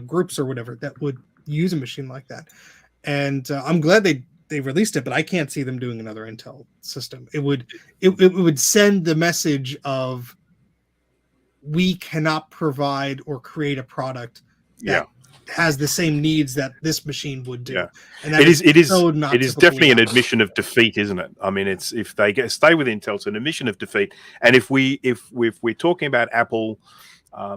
groups or whatever that would use a machine like that. And I'm glad they released it, but I can't see them doing another Intel system. It would send the message of, we cannot provide or create a product that has the same needs that this machine would do. Yeah. And it is not definitely an Apple. admission of defeat, isn't it? I mean, it's if they stay with Intel, it's an admission of defeat. And if we're talking about Apple,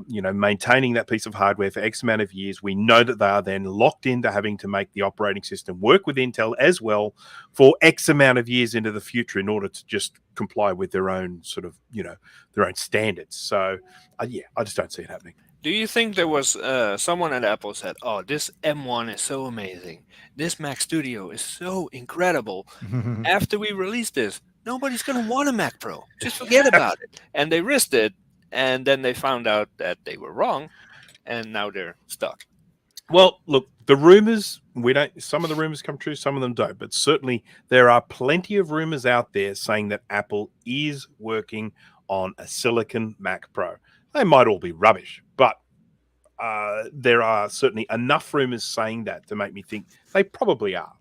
maintaining that piece of hardware for X amount of years, we know that they are then locked into having to make the operating system work with Intel as well for X amount of years into the future in order to just comply with their own sort of, their own standards. So, I just don't see it happening. Do you think there was someone at Apple said, "Oh, this M1 is so amazing. This Mac Studio is so incredible. After we release this, nobody's going to want a Mac Pro. Just forget about it." And they risked it, and then they found out that they were wrong, and now they're stuck. Well, look, the rumors, some of the rumors come true, some of them don't, but certainly there are plenty of rumors out there saying that Apple is working on a Silicon Mac Pro. They might all be rubbish, but there are certainly enough rumors saying that to make me think they probably are.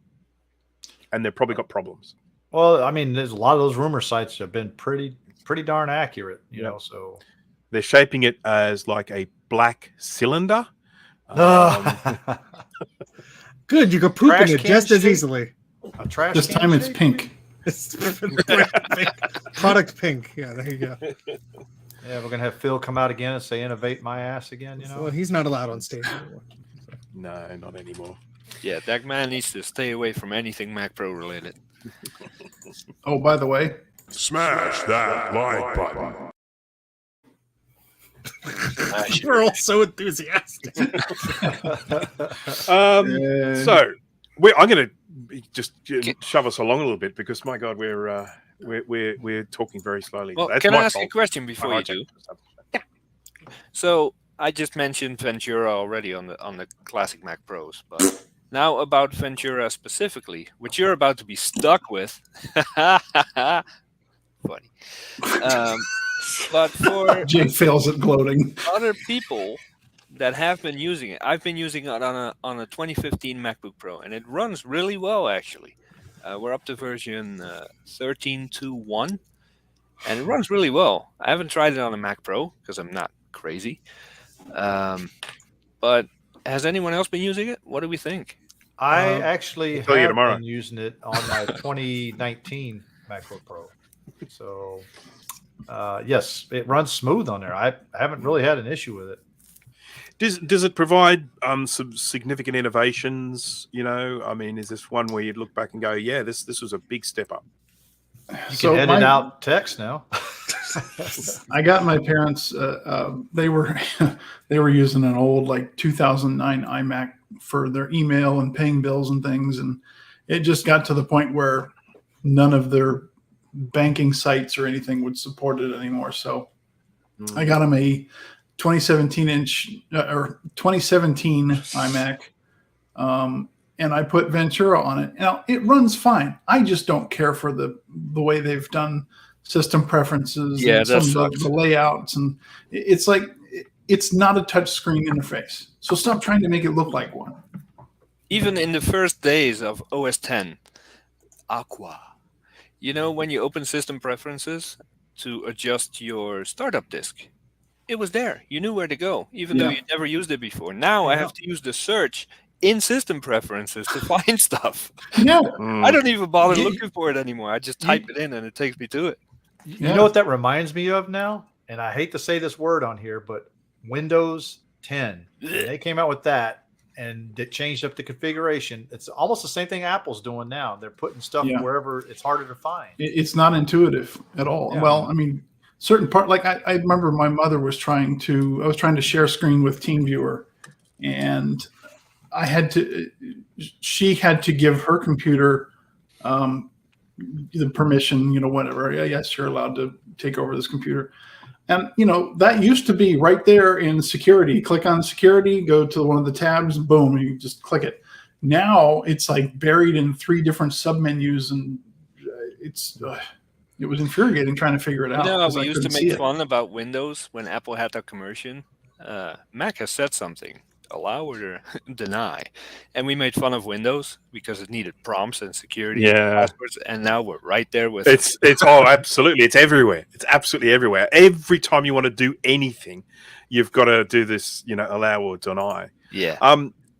And they've probably got problems. Well, I mean, there's a lot of those rumor sites have been pretty darn accurate, so they're shaping it as like a black cylinder. Good, you could poop Trash in it can just as shape? easily. A trash This can time it's shape? pink. Product pink. Yeah, there you go. Yeah, we're gonna have Phil come out again and say "innovate my ass" again. Well, he's not allowed on stage anymore. No, not anymore. Yeah, that man needs to stay away from anything Mac Pro related. Oh, by the way, Smash that like button. We're all so enthusiastic. So I'm going to just shove us along a little bit because my God, we're talking very slowly. Well, That's can my I ask fault. you a question before you do? So I just mentioned Ventura already on the classic Mac Pros, but now about Ventura specifically, which you're about to be stuck with. Funny. But for Jake fails at gloating. other people that have been using it, I've been using it on a 2015 MacBook Pro, and it runs really well actually. We're up to version 13.2.1, and it runs really well. I haven't tried it on a Mac Pro because I'm not crazy. But has anyone else been using it? What do we think? I actually I'll tell you have tomorrow. been using it on my 2019 MacBook Pro. So, yes, it runs smooth on there. I haven't really had an issue with it. Does it provide some significant innovations? You know, I mean, is this one where you'd look back and go, yeah, this was a big step up? You can edit out text now. I got my parents. They were they were using an old like 2009 iMac for their email and paying bills and things, and it just got to the point where none of their banking sites or anything would support it anymore. So I got them a 2017 iMac, and I put Ventura on it. Now it runs fine. I just don't care for the way they've done system preferences, Yeah, and some that of the layouts, and it's like it's not a touch screen interface. So stop trying to make it look like one. Even in the first days of OS 10, Aqua, you know, when you open system preferences to adjust your startup disk, it was there. You knew where to go, even though you never used it before. Now I have to use the search in system preferences to find stuff. Yeah, I don't even bother Yeah. looking for it anymore. I just type it in and it takes me to it. You know what that reminds me of now? And I hate to say this word on here, but Windows 10. When they came out with that and it changed up the configuration. It's almost the same thing Apple's doing now. They're putting stuff wherever it's harder to find. It's not intuitive at all. Yeah. Well, I mean, certain part, like I remember my mother was trying to share screen with TeamViewer, and she had to give her computer the permission, whatever. Yes, you're allowed to take over this computer. And, that used to be right there in security. Click on security, go to one of the tabs, boom, you just click it. Now it's like buried in 3 different submenus, and it was infuriating trying to figure it out. No, 'cause we I used to couldn't see make it. fun about Windows when Apple had that conversion. Mac has said something, allow or deny. And we made fun of Windows because it needed prompts and security passwords. And now we're right there with It's absolutely, it's everywhere. It's absolutely everywhere. Every time you want to do anything, you've got to do this, allow or deny. Yeah.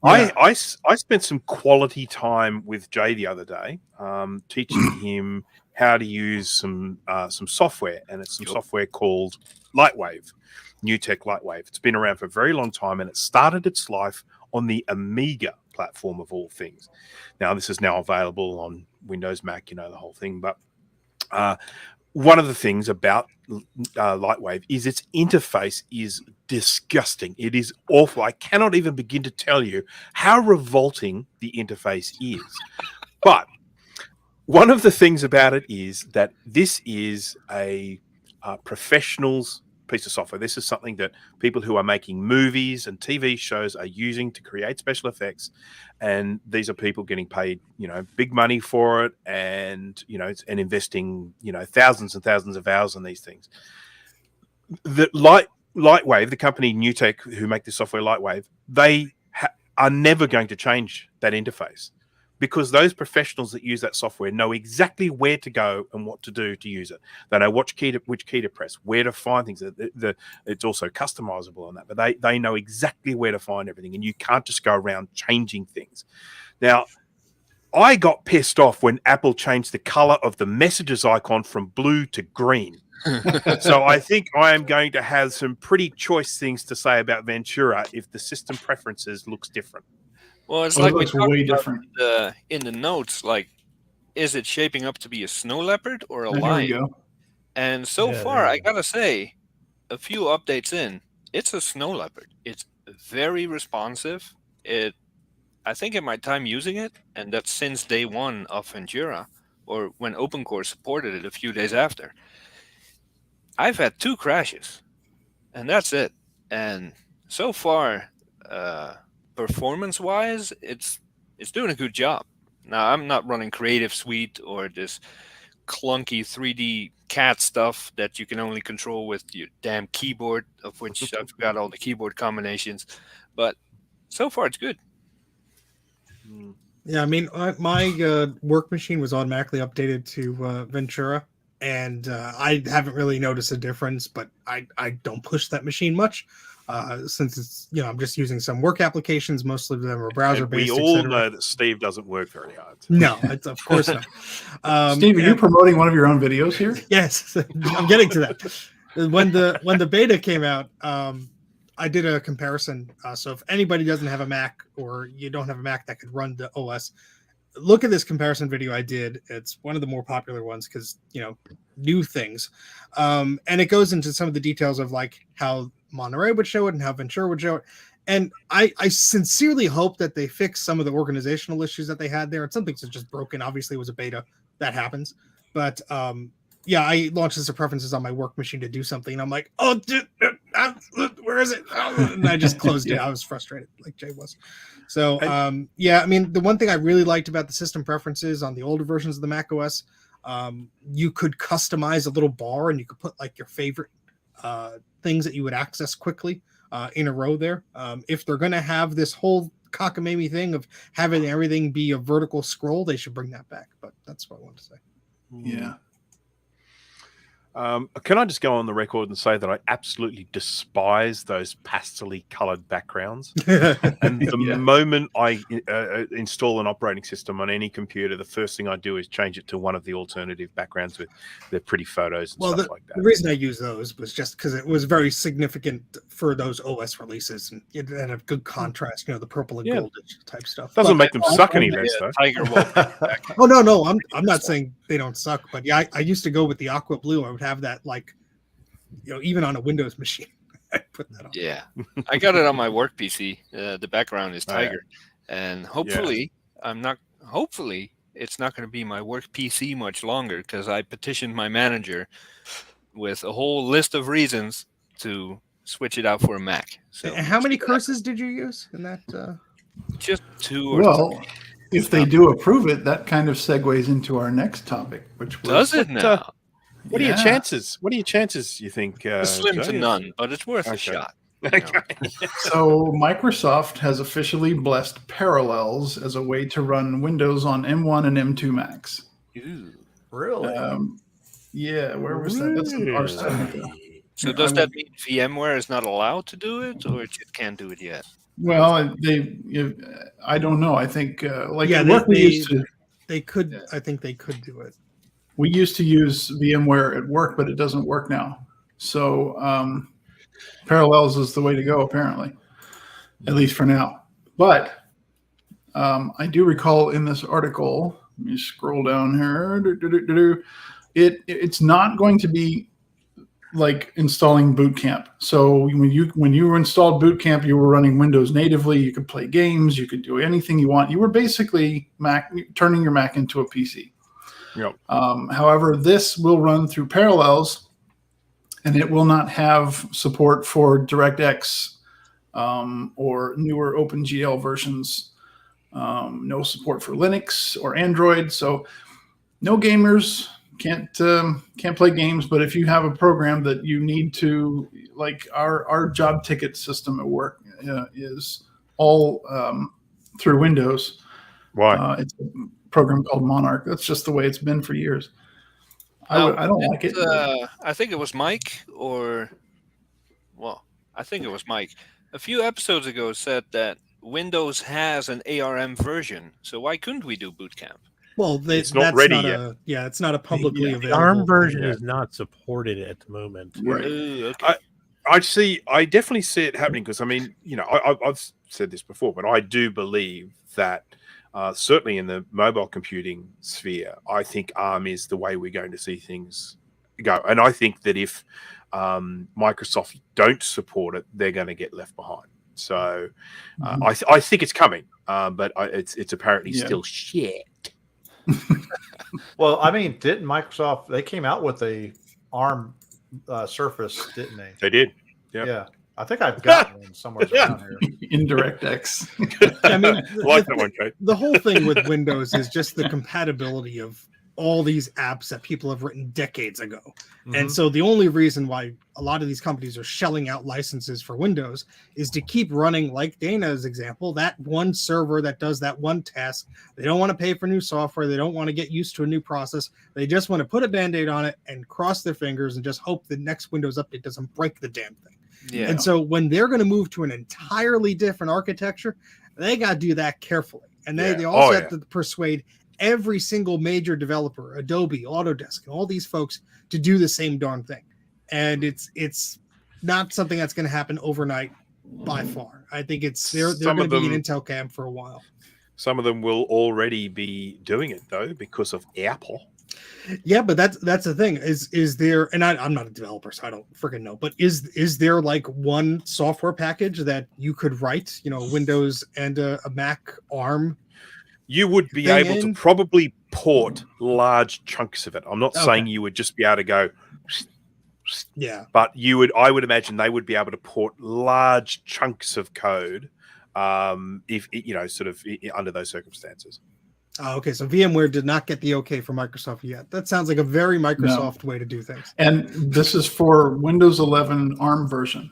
I spent some quality time with Jay the other day, teaching him how to use some software, and it's some software called Lightwave, NewTek Lightwave. It's been around for a very long time, and it started its life on the Amiga platform of all things. Now, this is now available on Windows, Mac, the whole thing. But one of the things about Lightwave is its interface is disgusting. It is awful. I cannot even begin to tell you how revolting the interface is. But one of the things about it is that this is a professional's piece of software. This is something that people who are making movies and TV shows are using to create special effects, and these are people getting paid, big money for it, and and investing, thousands and thousands of hours on these things. The Lightwave, the company NewTek who make this software, Lightwave, they are never going to change that interface, because those professionals that use that software know exactly where to go and what to do to use it. They know which key to press, where to find things. It's also customizable on that, but they know exactly where to find everything, and you can't just go around changing things. Now, I got pissed off when Apple changed the color of the messages icon from blue to green. So I think I am going to have some pretty choice things to say about Ventura if the system preferences looks different. Well, it's It like we looks talked way about different. in the notes. Like is it shaping up to be a snow leopard or a There we lion? go. And so Yeah, far, there I you go. gotta say, a few updates in, it's a snow leopard. It's very responsive. I think in my time using it, and that's since day one of Ventura, or when OpenCore supported it a few days after, I've had 2 crashes, and that's it. And so far, performance-wise, it's doing a good job. Now, I'm not running Creative Suite or this clunky 3D CAD stuff that you can only control with your damn keyboard, of which I've got all the keyboard combinations. But so far, it's good. Yeah, I mean, my work machine was automatically updated to Ventura, and I haven't really noticed a difference. But I don't push that machine much since it's I'm just using some work applications. Most of them are browser And we based. all know that Steve doesn't work very hard. No, it's, of course not. Steve, are you and- promoting one of your own videos here? Yes, I'm getting to that. When the beta came out, I did a comparison. So if anybody doesn't have a Mac or you don't have a Mac that could run the OS, look at this comparison video I did. It's one of the more popular ones because new things, and it goes into some of the details of like how Monterey would show it and how Ventura would show it. And I sincerely hope that they fix some of the organizational issues that they had there. And some things are just broken. Obviously, it was a beta. That happens. But yeah, I launched this preferences on my work machine to do something. And I'm like, oh, dude, where is it? And I just closed it. I was frustrated, like Jay was. So yeah, I mean, the one thing I really liked about the system preferences on the older versions of the Mac OS, you could customize a little bar and you could put like your favorite things that you would access quickly in a row there. If they're going to have this whole cockamamie thing of having everything be a vertical scroll, they should bring that back. But that's what I wanted to say. Yeah. Can I just go on the record and say that I absolutely despise those pastely colored backgrounds? And the moment I install an operating system on any computer, the first thing I do is change it to one of the alternative backgrounds with their pretty photos and stuff like that. The reason I use those was just because it was very significant for those OS releases, and it had a good contrast, the purple and gold type stuff. Doesn't make them suck any less, though. Tiger Wolf. Oh no, I'm not saying they don't suck, but yeah, I used to go with the aqua blue. I would have that like, even on a Windows machine. I put that on. Yeah, I got it on my work PC. The background is Tiger, and hopefully Hopefully it's not going to be my work PC much longer because I petitioned my manager with a whole list of reasons to switch it out for a Mac. So And how many curses did you use in that? Just 2 or Well, 3. if they do approve it, that kind of segues into our next topic, which was, Does it now? What are your chances? What are your chances, you think? Slim to Jay? none, but it's worth a shot. So Microsoft has officially blessed Parallels as a way to run Windows on M1 and M2 Macs. Really? Yeah, where was that? That's in R7. So does that mean VMware is not allowed to do it, or it just can't do it yet? Well, I don't know. I think they could. I think they could do it. We used to use VMware at work, but it doesn't work now. So Parallels is the way to go, apparently, at least for now. But I do recall in this article, let me scroll down here. It's not going to be like installing Boot Camp. So when you installed Boot Camp, you were running Windows natively. You could play games. You could do anything you want. You were basically turning your Mac into a PC. Yep. However, this will run through Parallels, and it will not have support for DirectX or newer OpenGL versions. No support for Linux or Android. So no gamers can't play games. But if you have a program that you need to, like our job ticket system at work is all through Windows. Why? It's a program called Monarch. That's just the way it's been for years. I don't like it. I think it was Mike, I think it was Mike. A few episodes ago said that Windows has an ARM version. So why couldn't we do Boot Camp? Well, it's not ready yet. It's not a publicly The available. ARM version is not supported at the moment. Right. Okay. I definitely see it happening because, I mean, I've said this before, but I do believe that certainly in the mobile computing sphere, I think ARM is the way we're going to see things go. And I think that if Microsoft don't support it, they're going to get left behind. So I think it's coming, but it's apparently still shit. Well, I mean, didn't Microsoft? They came out with a ARM Surface, didn't they? They did. Yep. Yeah, I think I've got one somewhere around here. Indirect X. I mean, Like that one, Kate. the whole thing with Windows is just the compatibility of all these apps that people have written decades ago. And so the only reason why a lot of these companies are shelling out licenses for Windows is to keep running, like Dana's example, that one server that does that one task. They don't want to pay for new software. They don't want to get used to a new process. They just want to put a Band-Aid on it and cross their fingers and just hope the next Windows update doesn't break the damn thing. Yeah. And so when they're going to move to an entirely different architecture, they got to do that carefully. And they also have to persuade every single major developer, Adobe, Autodesk, and all these folks to do the same darn thing. And it's not something that's going to happen overnight by far. I think they're going to be an Intel camp for a while. Some of them will already be doing it though because of Apple. Yeah, but that's the thing. Is there, and I'm not a developer, so I don't freaking know, but is there like one software package that you could write, Windows and a Mac ARM? You would be able to probably port large chunks of it. I'm not saying you would just be able to go, but I would imagine they would be able to port large chunks of code, if sort of under those circumstances. Oh, okay, so VMware did not get the okay from Microsoft yet. That sounds like a very Microsoft way to do things. And this is for Windows 11 ARM version.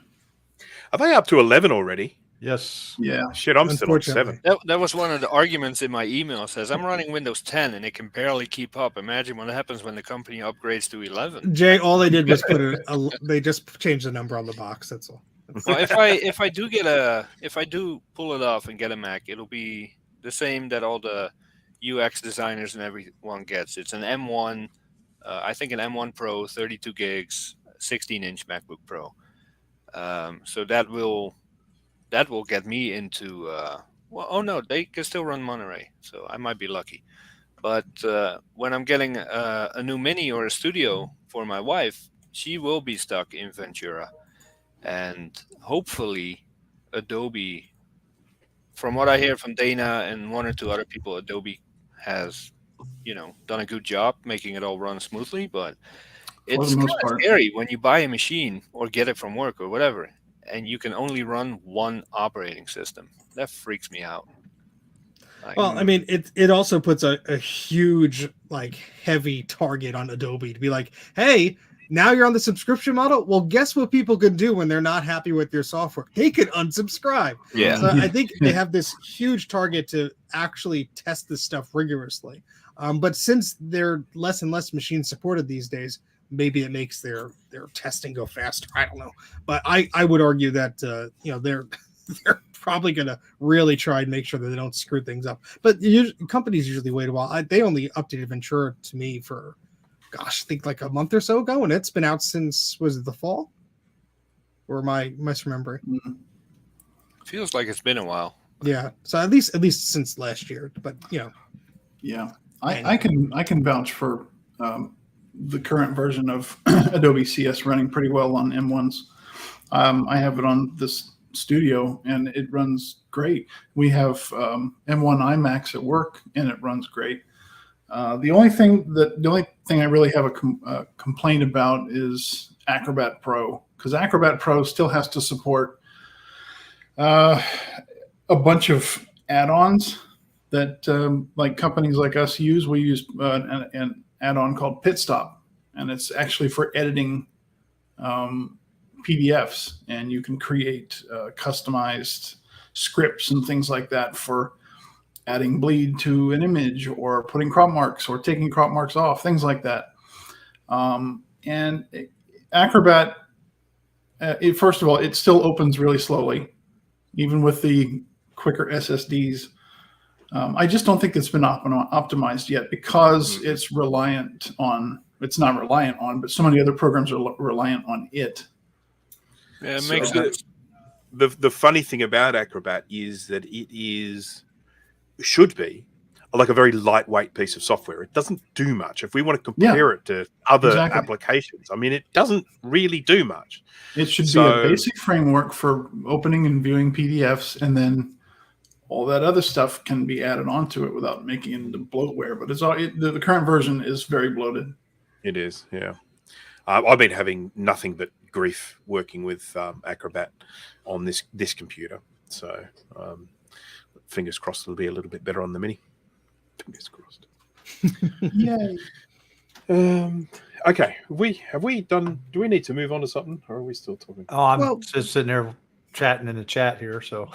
Are they up to 11 already? Yes. Yeah. Shit, I'm still on 7. That was one of the arguments in my email. Says I'm running Windows 10 and it can barely keep up. Imagine what happens when the company upgrades to 11. Jay, all they did was they just changed the number on the box. That's all. Well, if I do pull it off and get a Mac, it'll be the same that all the UX designers and everyone gets. It's an M1, I think an M1 Pro, 32 gigs, 16-inch MacBook Pro. So that will get me into they can still run Monterey, so I might be lucky. But when I'm getting a new Mini or a Studio for my wife, she will be stuck in Ventura, and hopefully Adobe. From what I hear from Dana and one or two other people, Adobe has done a good job making it all run smoothly. But it's kind of scary when you buy a machine or get it from work or whatever, and you can only run one operating system. That freaks me out. Well, I mean, it also puts a huge, heavy target on Adobe to be like, hey, now you're on the subscription model. Well, guess what people can do when they're not happy with their software? They can unsubscribe. Yeah. So I think they have this huge target to actually test this stuff rigorously. But since they're less and less machine supported these days, maybe it makes their testing go faster. I don't know, but I would argue that they're probably going to really try and make sure that they don't screw things up. But companies usually wait a while. They only updated Ventura to me for, I think like a month or so ago, and it's been out since, was it the fall? Or am I misremembering? Feels like it's been a while. Yeah, so at least since last year. But yeah, I can vouch for the current version of Adobe CS running pretty well on M1s. I have it on this Studio and it runs great. We have M1 iMacs at work and it runs great. The only thing I really have a complaint about is Acrobat Pro, because Acrobat Pro still has to support a bunch of add-ons that like companies like us use. We use an add-on called PitStop, and it's actually for editing PDFs, and you can create customized scripts and things like that for adding bleed to an image or putting crop marks or taking crop marks off, things like that. And Acrobat, first of all, it still opens really slowly, even with the quicker SSDs. I just don't think it's been optimized yet because it's not reliant on, but so many other programs are reliant on it. Yeah, it makes sense. The funny thing about Acrobat is that should be like a very lightweight piece of software. It doesn't do much. If we want to compare it to other exactly. applications, I mean, it doesn't really do much. It should be So- a basic framework for opening and viewing PDFs, and then all that other stuff can be added onto it without making it into bloatware. But the current version is very bloated. It is, yeah. I've been having nothing but grief working with Acrobat on this computer. So fingers crossed it'll be a little bit better on the Mini. Fingers crossed. Yay. Okay, have we done? Do we need to move on to something, or are we still talking? Oh, I'm Well- just sitting there chatting in the chat here. So,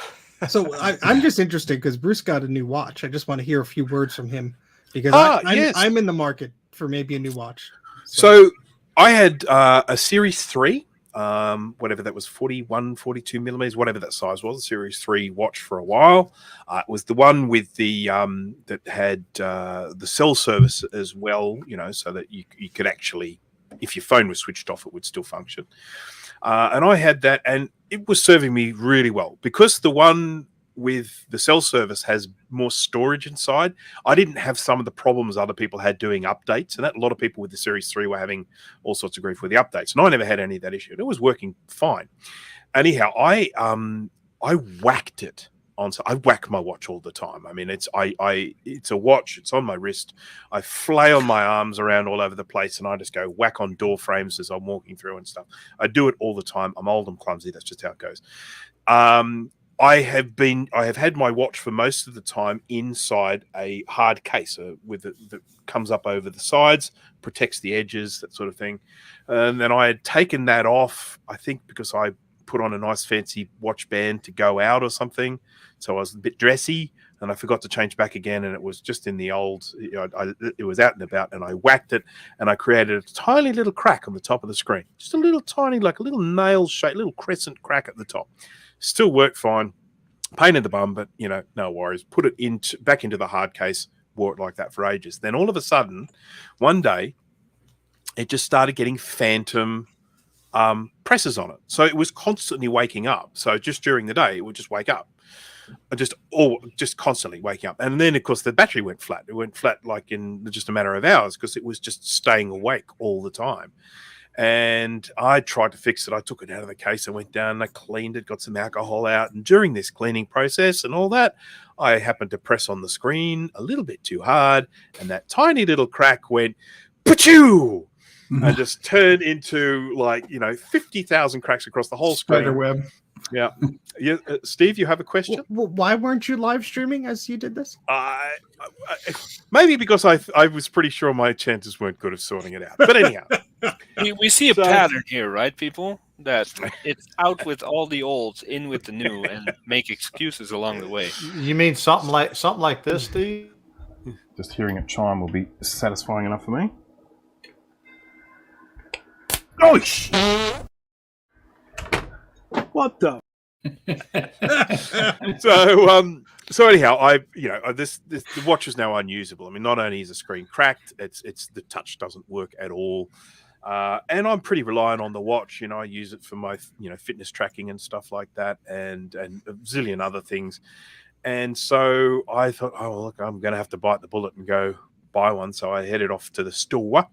So I'm just interested because Bruce got a new watch. I just want to hear a few words from him because Yes. I'm in the market for maybe a new watch. So I had a Series 3, whatever that was, 41, 42 millimeters, whatever that size was, a Series 3 watch for a while. It was the one with the that had the cell service as well, so that you could actually, if your phone was switched off, it would still function. And I had that, and it was serving me really well because the one with the cell service has more storage inside. I didn't have some of the problems other people had doing updates, and that a lot of people with the Series 3 were having all sorts of grief with the updates, and I never had any of that issue. It was working fine. Anyhow, I whacked it on. I whack my watch all the time. I mean, it's a watch. It's on my wrist. I flail my arms around all over the place, and I just go whack on door frames as I'm walking through and stuff. I do it all the time. I'm old and clumsy. That's just how it goes. I have had my watch for most of the time inside a hard case that comes up over the sides, protects the edges, that sort of thing. And then I had taken that off, I think because I put on a nice fancy watch band to go out or something. So I was a bit dressy, and I forgot to change back again, and it was just in the old, it was out and about, and I whacked it, and I created a tiny little crack on the top of the screen. Just a little tiny, like a little nail shape, little crescent crack at the top. Still worked fine. Pain in the bum, but no worries. Put it back into the hard case, wore it like that for ages. Then all of a sudden, one day, it just started getting phantom presses on it. So it was constantly waking up. So just during the day, it would just wake up. Just constantly waking up. And then, of course, the battery went flat. It went flat like in just a matter of hours because it was just staying awake all the time. And I tried to fix it. I took it out of the case and went down and I cleaned it, got some alcohol out. And during this cleaning process and all that, I happened to press on the screen a little bit too hard. And that tiny little crack went, pachoo! And just turned into 50,000 cracks across the whole screen. Spider web. Yeah. Steve, you have a question? Why weren't you live streaming as you did this? Maybe because I was pretty sure my chances weren't good of sorting it out. But anyhow. We see a So- pattern here, right, people? That it's out with all the old, in with the new, and make excuses along the way. you mean something like this, Steve? Just hearing it chime will be satisfying enough for me. Oh, what the? So anyhow, the watch is now unusable. I mean, not only is the screen cracked, it's the touch doesn't work at all. And I'm pretty reliant on the watch. I use it for my fitness tracking and stuff like that, and a zillion other things. And so I thought, oh look, I'm going to have to bite the bullet and go buy one. So I headed off to the store,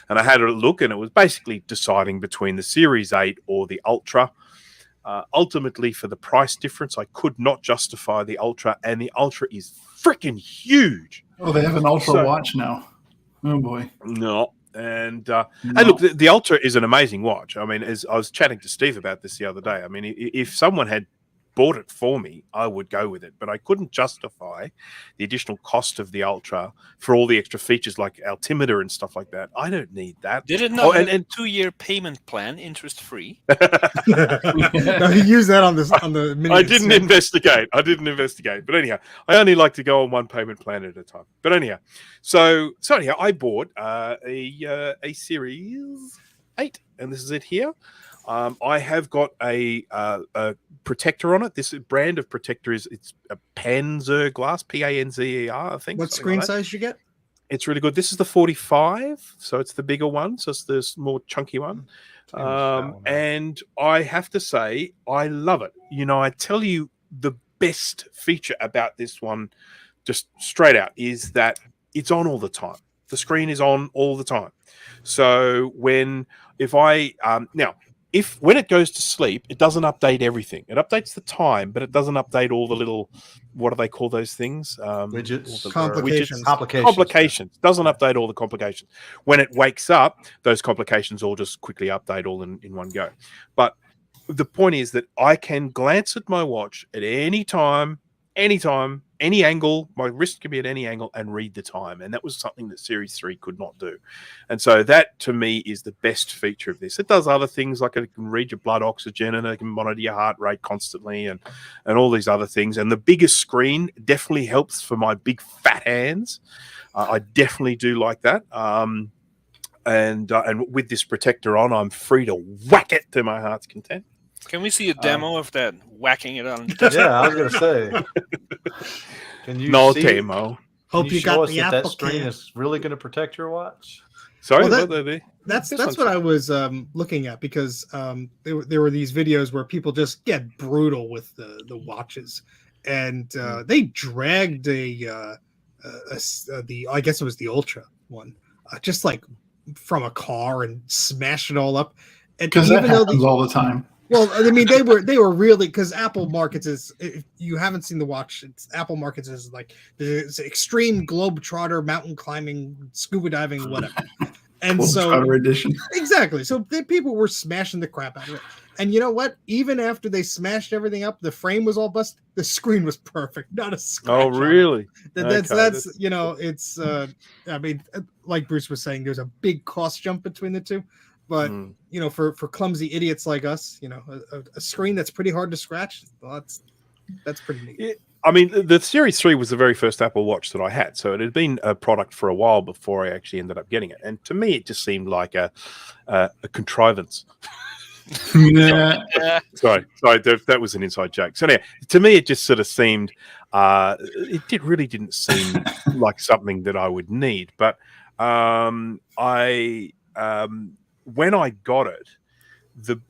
and I had a look, and it was basically deciding between the Series 8 or the Ultra. Ultimately, for the price difference, I could not justify the Ultra, and the Ultra is freaking huge. Oh, they have an Ultra So- watch now. Oh boy. No. And look, the Ultra is an amazing watch. I mean, as I was chatting to Steve about this the other day, I mean, if someone had bought it for me, I would go with it, but I couldn't justify the additional cost of the Ultra for all the extra features like altimeter and stuff like that. I don't need that. Did it not Oh, have and- a 2-year payment plan, interest free? No, you use that on the mini. I didn't investigate. But anyhow, I only like to go on one payment plan at a time. But anyhow, so anyhow, I bought a Series 8, and this is it here. I have got a protector on it. This brand of protector it's a Panzer glass, Panzer, I think. What something screen like that. size you get? It's really good. This is the 45, so it's the bigger one. So it's the more chunky one. And I have to say, I love it. I tell you the best feature about this one just straight out, is that it's on all the time. The screen is on all the time. So when it goes to sleep, it doesn't update everything. It updates the time, but it doesn't update all the little, what do they call those things? Widgets, Complications. Complications. Doesn't update all the complications. When it wakes up, those complications all just quickly update all in one go. But the point is that I can glance at my watch at any time, any angle. My wrist can be at any angle and read the time. And that was something that Series 3 could not do. And so that, to me, is the best feature of this. It does other things, like it can read your blood oxygen and it can monitor your heart rate constantly and all these other things. And the bigger screen definitely helps for my big fat hands. I definitely do like that. And with this protector on, I'm free to whack it to my heart's content. Can we see a demo of that whacking it on? Yeah, I was going to say. Can you No see, demo. Hope can you you show got us the that Apple screen Care. is really going to protect your watch? Sorry, Well, what are they? That's This what one's- I was looking at, because there were these videos where people just get brutal with the watches, and they dragged the I guess it was the Ultra one, just like from a car, and smashed it all up. And Because that even though happens all the time. well, I mean, they were really, because Apple markets is, if you haven't seen the watch, Apple markets is like this extreme globetrotter, mountain climbing, scuba diving, whatever. And so Globetrotter edition. exactly, so people were smashing the crap out of it. And you know what? Even after they smashed everything up, the frame was all busted. The screen was perfect, not a scratch. Oh, on it. really? That's Okay, it's I mean, like Bruce was saying, there's a big cost jump between the two. But for clumsy idiots like us, a screen that's pretty hard to scratch, well, that's pretty neat. Yeah, I mean, the Series 3 was the very first Apple Watch that I had, so it had been a product for a while before I actually ended up getting it. And to me, it just seemed like a contrivance. Yeah. Sorry, that was an inside joke. So anyway, to me, it just sort of seemed, really didn't seem like something that I would need. But when I got it, the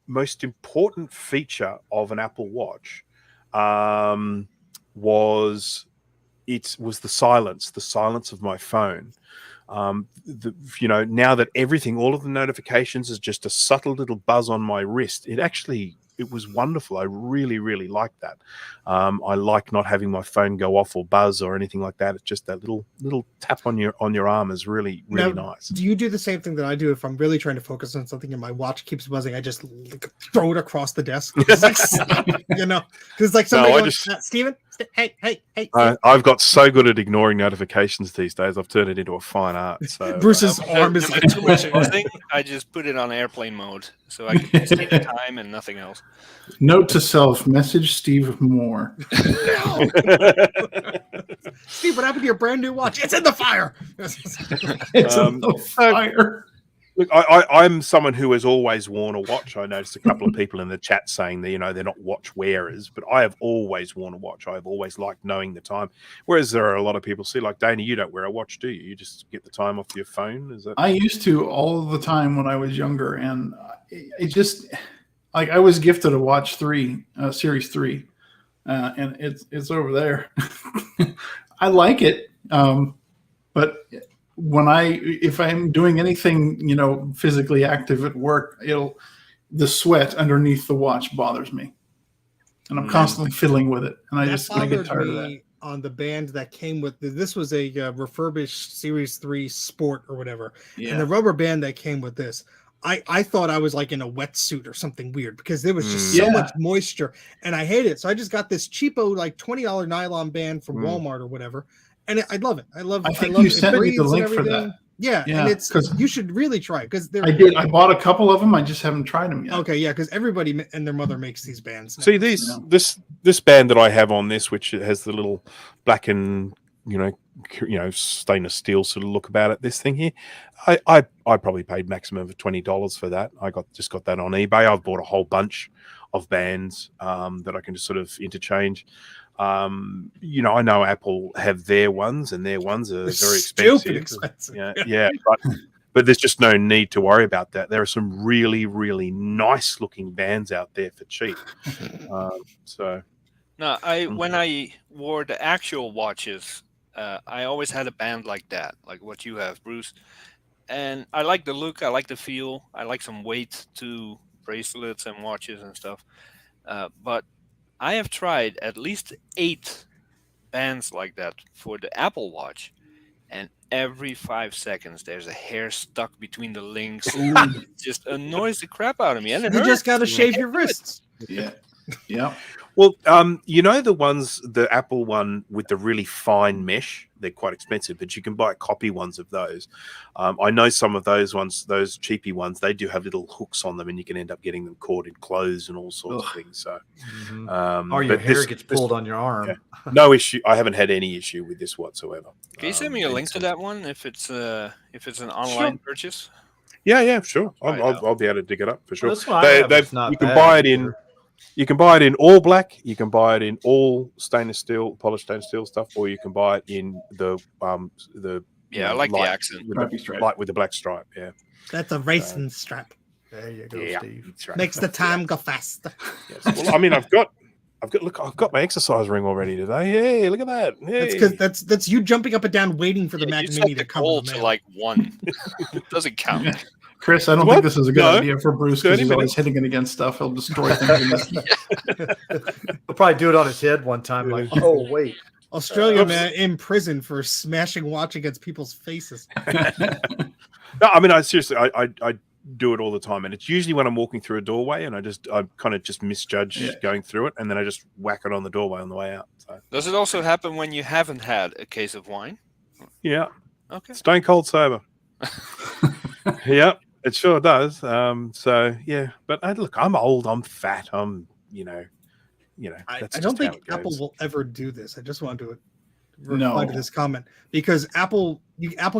most important feature of an Apple Watch was the silence of my phone. Now that everything, all of the notifications is just a subtle little buzz on my wrist, it was wonderful. I really, really liked that. I like not having my phone go off or buzz or anything like that. It's just that little tap on your arm is really, really nice. Do you do the same thing that I do? If I'm really trying to focus on something and my watch keeps buzzing, I just throw it across the desk. It's like, because it's like somebody Steven, hey. I've got so good at ignoring notifications these days. I've turned it into a fine art. So Bruce's arm is like too much buzzing. I just put it on airplane mode so I can see the time and nothing else. Note to self: message Steve Moore. Steve, what happened to your brand new watch? It's in the fire. It's on the fire. Look, I'm someone who has always worn a watch. I noticed a couple of people in the chat saying that they're not watch wearers, but I have always worn a watch. I've always liked knowing the time. Whereas there are a lot of people, see, like Dana, you don't wear a watch, do you? You just get the time off your phone. Is that? I used to all the time when I was younger, and it just like I was gifted a Watch 3, Series 3, and it's over there. I like it, but if I'm doing anything, physically active at work, the sweat underneath the watch bothers me, and I'm constantly fiddling with it, and I get tired of that. On the band that came with this was a refurbished Series 3 Sport or whatever, and the rubber band that came with this, I thought I was like in a wetsuit or something weird, because there was just so much moisture, and I hate it. So I just got this cheapo like $20 nylon band from Walmart or whatever. And I love it. I think love you it. sent me the link for that. Yeah, and you should really try it, because I did. I bought a couple of them. I just haven't tried them yet. Okay, yeah, because everybody and their mother makes these bands now. See this band that I have on this, which has the little black and stainless steel sort of look about it. This thing here, I probably paid maximum of $20 for that. I just got that on eBay. I've bought a whole bunch of bands that I can just sort of interchange. I know Apple have their ones, and their ones are very expensive. Yeah, but there's just no need to worry about that. There are some really, really nice looking bands out there for cheap. No, when I wore the actual watches, I always had a band like that, like what you have, Bruce. And I like the look, I like the feel, I like some weight to bracelets and watches and stuff. But I have tried at least 8 bands like that for the Apple Watch, and every 5 seconds there's a hair stuck between the links. It just annoys the crap out of me, and it You hurts. just got to shave your Can't do it. wrists. Yeah. Yeah. Well, you know the Apple one with the really fine mesh. They're quite expensive, but you can buy copy ones of those. I know some of those ones, those cheapy ones, they do have little hooks on them, and you can end up getting them caught in clothes and all sorts of things. So, Or your but hair this- gets pulled on your arm. yeah. No issue. I haven't had any issue with this whatsoever. Can you send me a link to that one if it's an online purchase? Yeah, sure. Try it I'll be able to dig it up for sure. Well, this one I have is not you can bad buy it in. either. You can buy it in all black. You can buy it in all stainless steel, polished stainless steel stuff, or you can buy it in the Yeah, I like the light accent. with Stripey the, stripe. light with the black stripe. Yeah, That's a racing strap. There you go, yeah, Steve. that's right. Makes the time go faster. Yes. Well, I mean, I've got my exercise ring already today. Hey, look at that. Hey. That's because that's you jumping up and down waiting for the Yeah, Mac you set Mini the to come. goal in the to mail. like 1. It doesn't count. Yeah. Chris, I don't What? think this is a good No. idea for Bruce 30 because he's always minutes. hitting it against stuff. He'll destroy things. He'll probably do it on his head one time. Like, oh wait, Australian man in prison for smashing watch against people's faces. No, I mean, I seriously, I do it all the time, and it's usually when I'm walking through a doorway, and I kind of just misjudge going through it, and then I just whack it on the doorway on the way out. So Does it also happen when you haven't had a case of wine? yeah, Okay. stone cold sober. Yeah, it sure does. So yeah, but look, I'm old, I'm fat, I'm I that's don't just how think it Apple goes. will ever do this. I just want to No. reply to this comment because Apple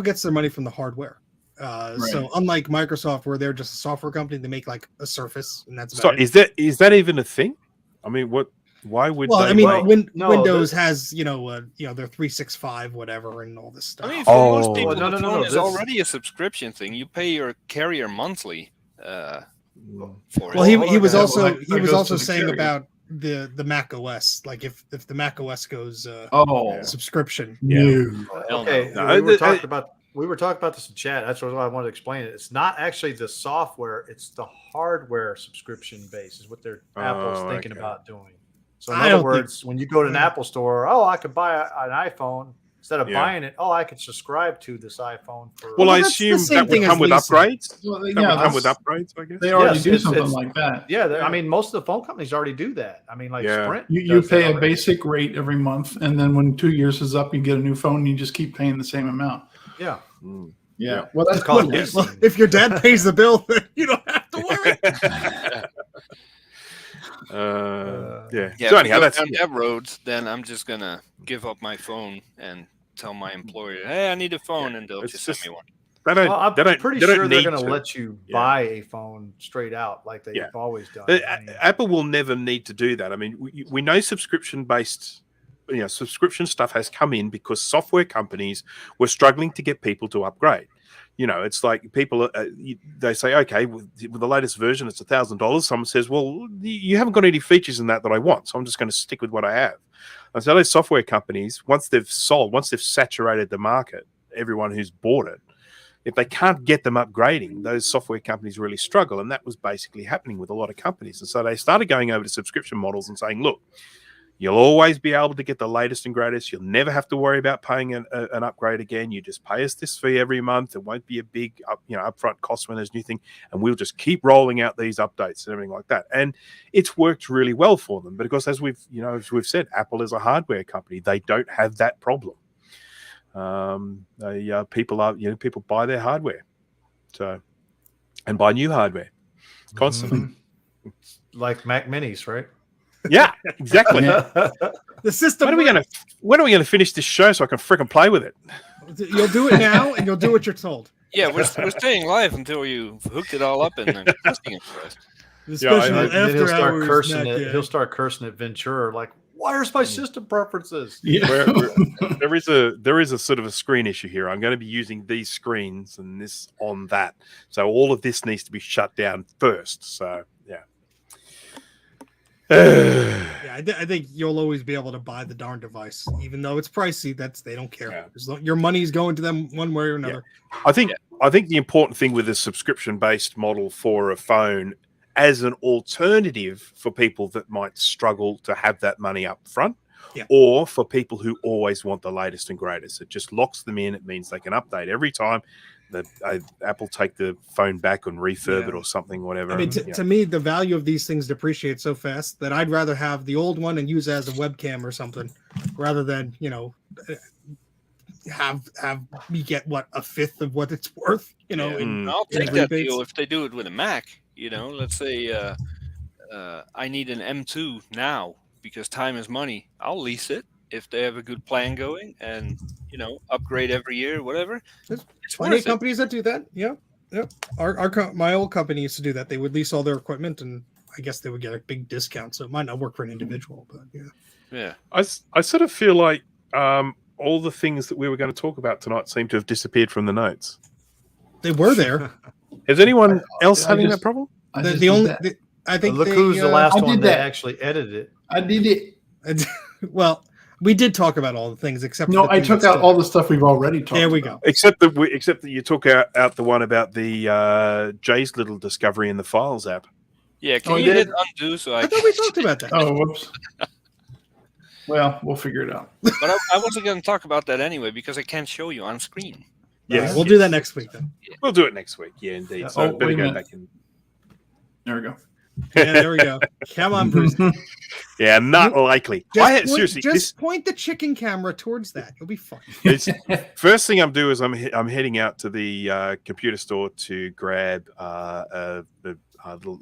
gets their money from the hardware. So unlike Microsoft, where they're just a software company, they make like a Surface, and that's So about it. is that even a thing? I mean, what? Why would Well, they? I mean, make- no, Windows has their 365 whatever and all this stuff. I mean, for most Oh. people, No, the no, phone no, is this- already a subscription thing. You pay your carrier monthly for Well, it. he Hold on, was guys. also Well, that goes also to the saying carrier. about the Mac OS, like if the Mac OS goes Oh, subscription. no. Hell okay. no. We were No, talking about this in chat. That's what I wanted to explain it. It's not actually the software; it's the hardware subscription base is what Apple's thinking okay. about doing. So in I other don't think- words, when you go to an Apple store, I could buy an iPhone instead of Yeah. buying it. I could subscribe to this iPhone for. Well, Well, I that's the assume same that would thing as come with leasing. upgrades. Well, That yeah, would come with that's- upgrades, I guess. they already Yes, do it's- something it's- like that. I mean, most of the phone companies already do that. I mean, like Yeah. Sprint. You does that pay a already. basic rate every month, and then when 2 years is up, you get a new phone. And you just keep paying the same amount. Yeah. Mm. Yeah, well, It's that's called cool. leasing. Well, if your dad pays the bill, then you don't have to worry. Yeah. Yeah, So if we anyhow, go that's down that road, then I'm just gonna give up my phone and tell my employer, "Hey, I need a phone," and they'll It's just send just- me one. they don't. Well, I'm they don't, pretty they don't sure they're need going to to. let you Yeah. buy a phone straight out, like they've Yeah. always done. I mean, Apple will never need to do that. I mean, we know subscription based, subscription stuff has come in because software companies were struggling to get people to upgrade. It's like people they say, okay, with the latest version, it's $1,000. Someone says, well, you haven't got any features in that I want, so I'm just going to stick with what I have. And so those software companies, once they've saturated the market, everyone who's bought it, if they can't get them upgrading, those software companies really struggle. And that was basically happening with a lot of companies. And so they started going over to subscription models and saying, look, you'll always be able to get the latest and greatest. You'll never have to worry about paying an upgrade again. You just pay us this fee every month. It won't be a big upfront cost when there's new thing. And we'll just keep rolling out these updates and everything like that. And it's worked really well for them. But of course, as we've said, Apple is a hardware company. They don't have that problem. People buy their hardware, and buy new hardware constantly. like Mac Minis, right? Yeah, exactly. The system. When are we gonna finish this show so I can freaking play with it? You'll do it now, and you'll do what you're told. Yeah, we're staying live until you hooked it all up and then testing it for us. Especially I- Then he'll after start hours. cursing Mac, it. He'll start cursing at Ventura, like, "Where's my system preferences?" Yeah. There is a sort of a screen issue here. I'm going to be using these screens and this on that, so all of this needs to be shut down first. So yeah. Yeah, I think you'll always be able to buy the darn device, even though it's pricey. They don't care. Yeah. As long, your money's going to them one way or another. I think the important thing with a subscription-based model for a phone as an alternative for people that might struggle to have that money up front, or for people who always want the latest and greatest. It just locks them in. It means they can update every time. Apple take the phone back and refurb it or something, whatever. I mean, to me, the value of these things depreciates so fast that I'd rather have the old one and use it as a webcam or something, rather than have me get a fifth of what it's worth. I'll take that deal if they do it with a Mac. Let's say I need an M2 now because time is money. I'll lease it if they have a good plan going, and upgrade every year, whatever. There's plenty of companies that do that. Yeah. My old company used to do that. They would lease all their equipment, and I guess they would get a big discount. So it might not work for an individual, but yeah. I sort of feel like all the things that we were going to talk about tonight seem to have disappeared from the notes. They were there. Is anyone else having that problem? I think look who's the last one that actually edited it. I did it. Well, we did talk about all the things except I took out all the stuff we've already talked about. There we go. Except that you took out the one about the Jay's little discovery in the Files app. Yeah, can you hit undo? So I thought we talked about that. Oh, whoops. Well, we'll figure it out. But I wasn't going to talk about that anyway because I can't show you on screen. Yes, we'll do that next week then. We'll do it next week. Yeah, indeed. So better go back in. There we go. Yeah, there we go. Come on, Bruce. Yeah, not likely. Seriously, just point the chicken camera towards that. You'll be fine. First thing I'm doing is I'm heading out to the computer store to grab the little,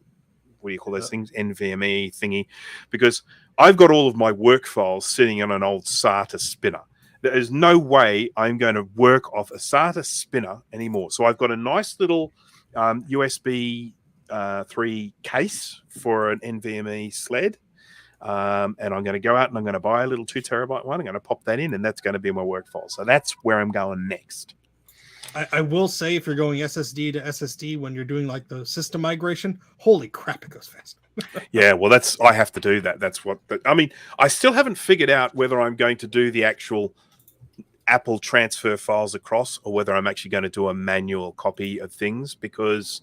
what do you call those things? NVMe thingy, because I've got all of my work files sitting on an old SATA spinner. There is no way I'm going to work off a SATA spinner anymore. So I've got a nice little USB 3 case for an NVMe sled. And I'm going to go out and I'm going to buy a little 2 terabyte one. I'm going to pop that in, and that's going to be my work file. So that's where I'm going next. I will say, if you're going SSD to SSD when you're doing like the system migration, holy crap, it goes fast. Yeah, well, I have to do that. That's what. I mean, I still haven't figured out whether I'm going to do the actual Apple transfer files across, or whether I'm actually going to do a manual copy of things, because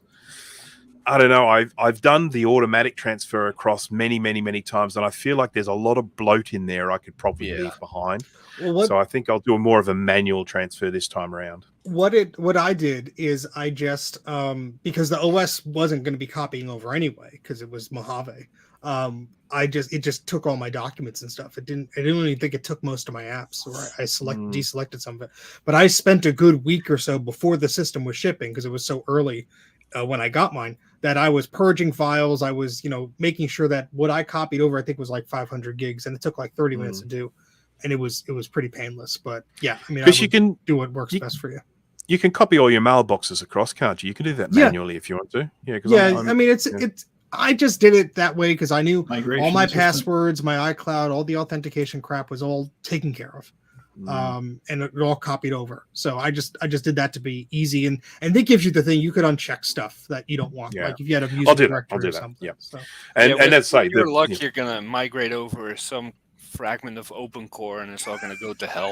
I don't know. I've done the automatic transfer across many times, and I feel like there's a lot of bloat in there I could probably leave behind. Well, so I think I'll do more of a manual transfer this time around. What I did is I just because the OS wasn't going to be copying over anyway because it was Mojave. It just took all my documents and stuff. I didn't even think it took most of my apps, or I deselected some of it. But I spent a good week or so before the system was shipping, because it was so early when I got mine, that I was purging files. I was making sure that what I copied over, I think, was like 500 gigs, and it took like 30 minutes to do. And it was pretty painless. But yeah, I mean, because you can do what works best for you. You can copy all your mailboxes across, can't you? You can do that manually if you want to. Yeah, I mean, it's I just did it that way because I knew all my passwords, my iCloud, all the authentication crap was all taken care of, and it all copied over. So I just did that to be easy, and it gives you the thing you could uncheck stuff that you don't want, like if you had a music directory or something. Yeah, so. and that's like you're lucky you're gonna migrate over some fragment of OpenCore, and it's all going to go to hell.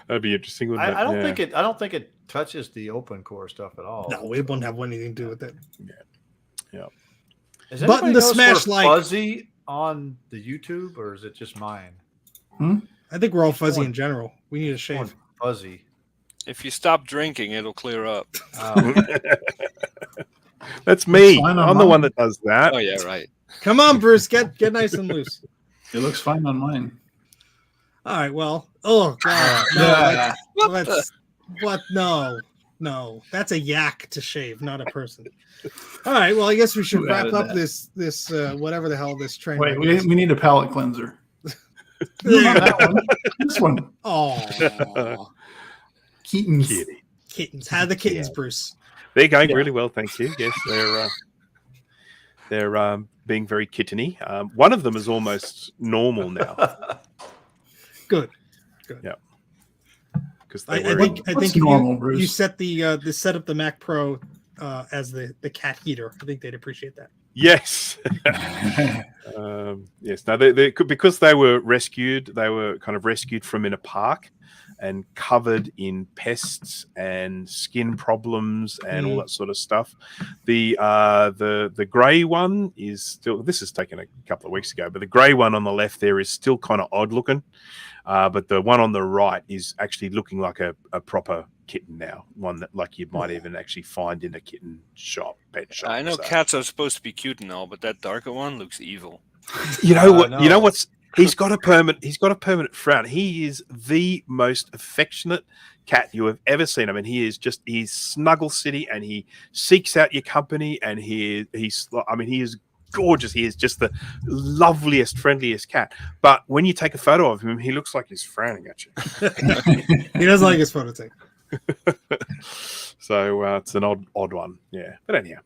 That'd be interesting. Wouldn't it? I don't think it touches the OpenCore stuff at all. No, it won't have anything to do with it. Yeah. Is button to smash like fuzzy on the YouTube, or is it just mine? I think we're all fuzzy in general. We need a shave. Fuzzy. If you stop drinking, it'll clear up. That's me. I'm the one that does that. Oh yeah, right. Come on, Bruce, get nice and loose. It looks fine on mine. All right, well, oh god, no, that's a yak to shave, not a person. All right, well, I guess we should wrap up this whatever the hell this train. Wait, we need a palate cleanser. That one. This one. Oh, kittens. Kittens. How are the kittens, Bruce? They're going really well, thank you. Yes, they're being very kitteny. One of them is almost normal now. Good. Yeah. Because I think normal, you set the set up the Mac Pro as the cat heater. I think they'd appreciate that. Yes. Yes. No, they because they were rescued. They were kind of rescued from in a park and covered in pests and skin problems and all that sort of stuff. The grey one is still. This is taken a couple of weeks ago, but the grey one on the left there is still kind of odd looking. But the one on the right is actually looking like a proper kitten now, one that like you might even actually find in a kitten shop, pet shop. I know So, cats are supposed to be cute and all, but that darker one looks evil. you know what? no. You know what's? He's got a permanent frown. He is the most affectionate cat you have ever seen. I mean, he's snuggle city, and he seeks out your company, and he is gorgeous. He is just the loveliest, friendliest cat. But when you take a photo of him, he looks like he's frowning at you. He doesn't like his photo take. So it's an odd one. Yeah. But anyhow,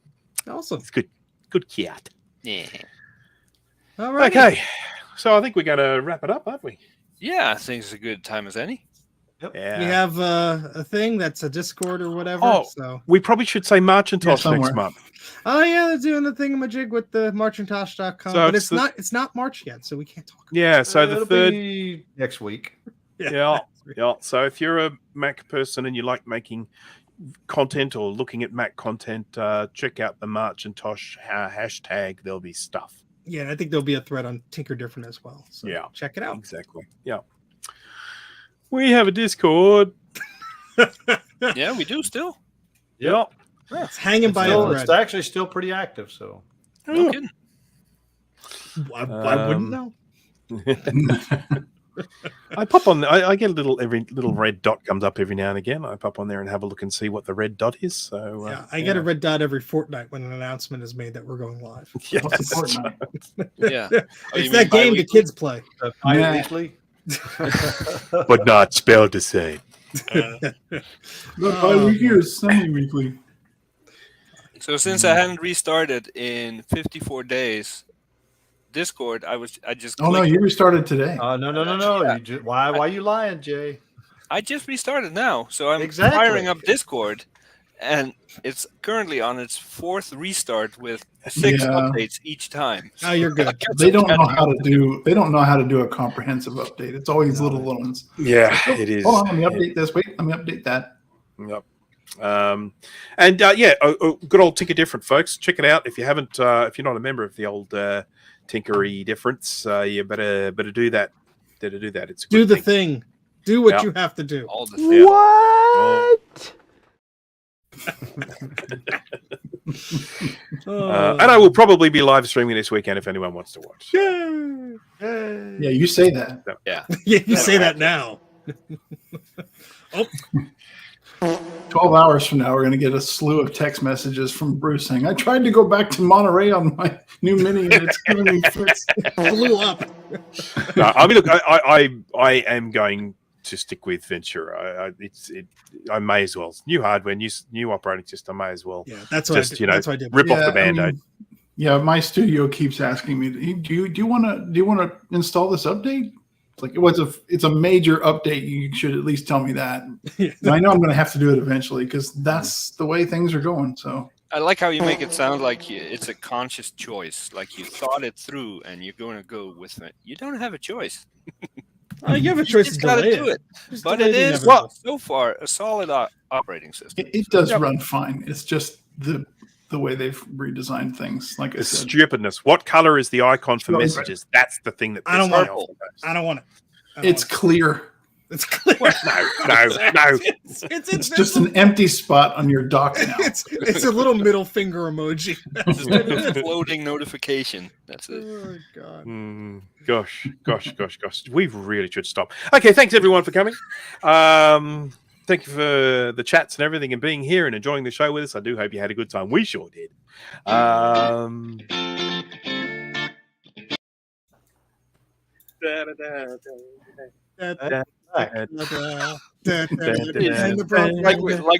Awesome. it's good cat. Yeah. All right. Okay. So I think we're going to wrap it up, aren't we? Yeah, I think it's a good time as any. Yeah. We have a thing that's a Discord or whatever. Oh. So. We probably should say Marchintosh somewhere. next month. Oh yeah, they're doing the thingamajig with the marchintosh.com, So but it's it's not March yet, so we can't talk. Yeah. So the It'll third. be next week. Yeah. So if you're a Mac person and you like making content or looking at Mac content, check out the Marchintosh hashtag. There'll be stuff. Yeah, I think there'll be a thread on Tinker Different as well. So Yeah. check it out. Exactly. Yeah. We have a Discord. Yeah, we do still. Yeah. It's hanging by a It's thread. actually still pretty active. So No kidding. I wouldn't know. I pop on. I get every little red dot comes up every now and again. I pop on there and have a look and see what the red dot is. So Yeah, I get a red dot every fortnight when an announcement is made that we're going live. Yes. What's the Fortnite? Yeah. Oh, you It's mean that game the bi-weekly? kids play. bi-weekly. But not spelled the same. Not bi-weekly or semi-weekly. So since I hadn't restarted in 54 days, Discord, I just Oh no, clicked- you restarted today. No. Yeah. Why are you lying, Jay? I just restarted now, so I'm Exactly. firing up Discord, and it's currently on its 4th restart with 6 Yeah. updates each time. Oh, you're good. They don't know how to do. They don't know how to do a comprehensive update. It's always little ones. Yeah, it is. Oh, let me update this. Wait, let me update that. Yep. Good old Tinker Different, folks. Check it out if you haven't. If you're not a member of the old Tinkery Difference, you better do that. Better do that. It's a Do good the thing. thing. Do what Yeah. you have to do. All the things. And I will probably be live streaming this weekend if anyone wants to watch. Yeah, you say that. Yeah. Yeah, you say that now. 12 hours from now, we're going to get a slew of text messages from Bruce saying, I tried to go back to Monterey on my new Mini and it's giving me fits. Blew up. No, I mean, look, I am going to stick with Ventura. I may as well. New hardware, new operating system. I may as well Yeah, that's what just I did. That's what I did. rip off the I Band-Aid. mean, yeah, my studio keeps asking me, do you want to install this update? It's like it's a major update. You should at least tell me that. And I know I'm going to have to do it eventually because that's the way things are going. So I like how you make it sound like it's a conscious choice, like you thought it through and you're going to go with it. You don't have a choice. You have a choice You to just got to delay do it. Just But delay it the is, inevitable. so far, a solid operating system. it does run fine. It's just the way they've redesigned things. Like I The said, stupidness. What color is the icon for Sure. messages? That's the thing that I don't pisses want me off the most. I don't want it. I don't it's want clear. it. It's clear. No. It's Just an empty spot on your dock now. it's a little middle finger emoji. Just a floating notification. That's it. Oh god. Gosh. We really should stop. Okay, thanks everyone for coming. Thank you for the chats and everything and being here and enjoying the show with us. I do hope you had a good time. We sure did. Like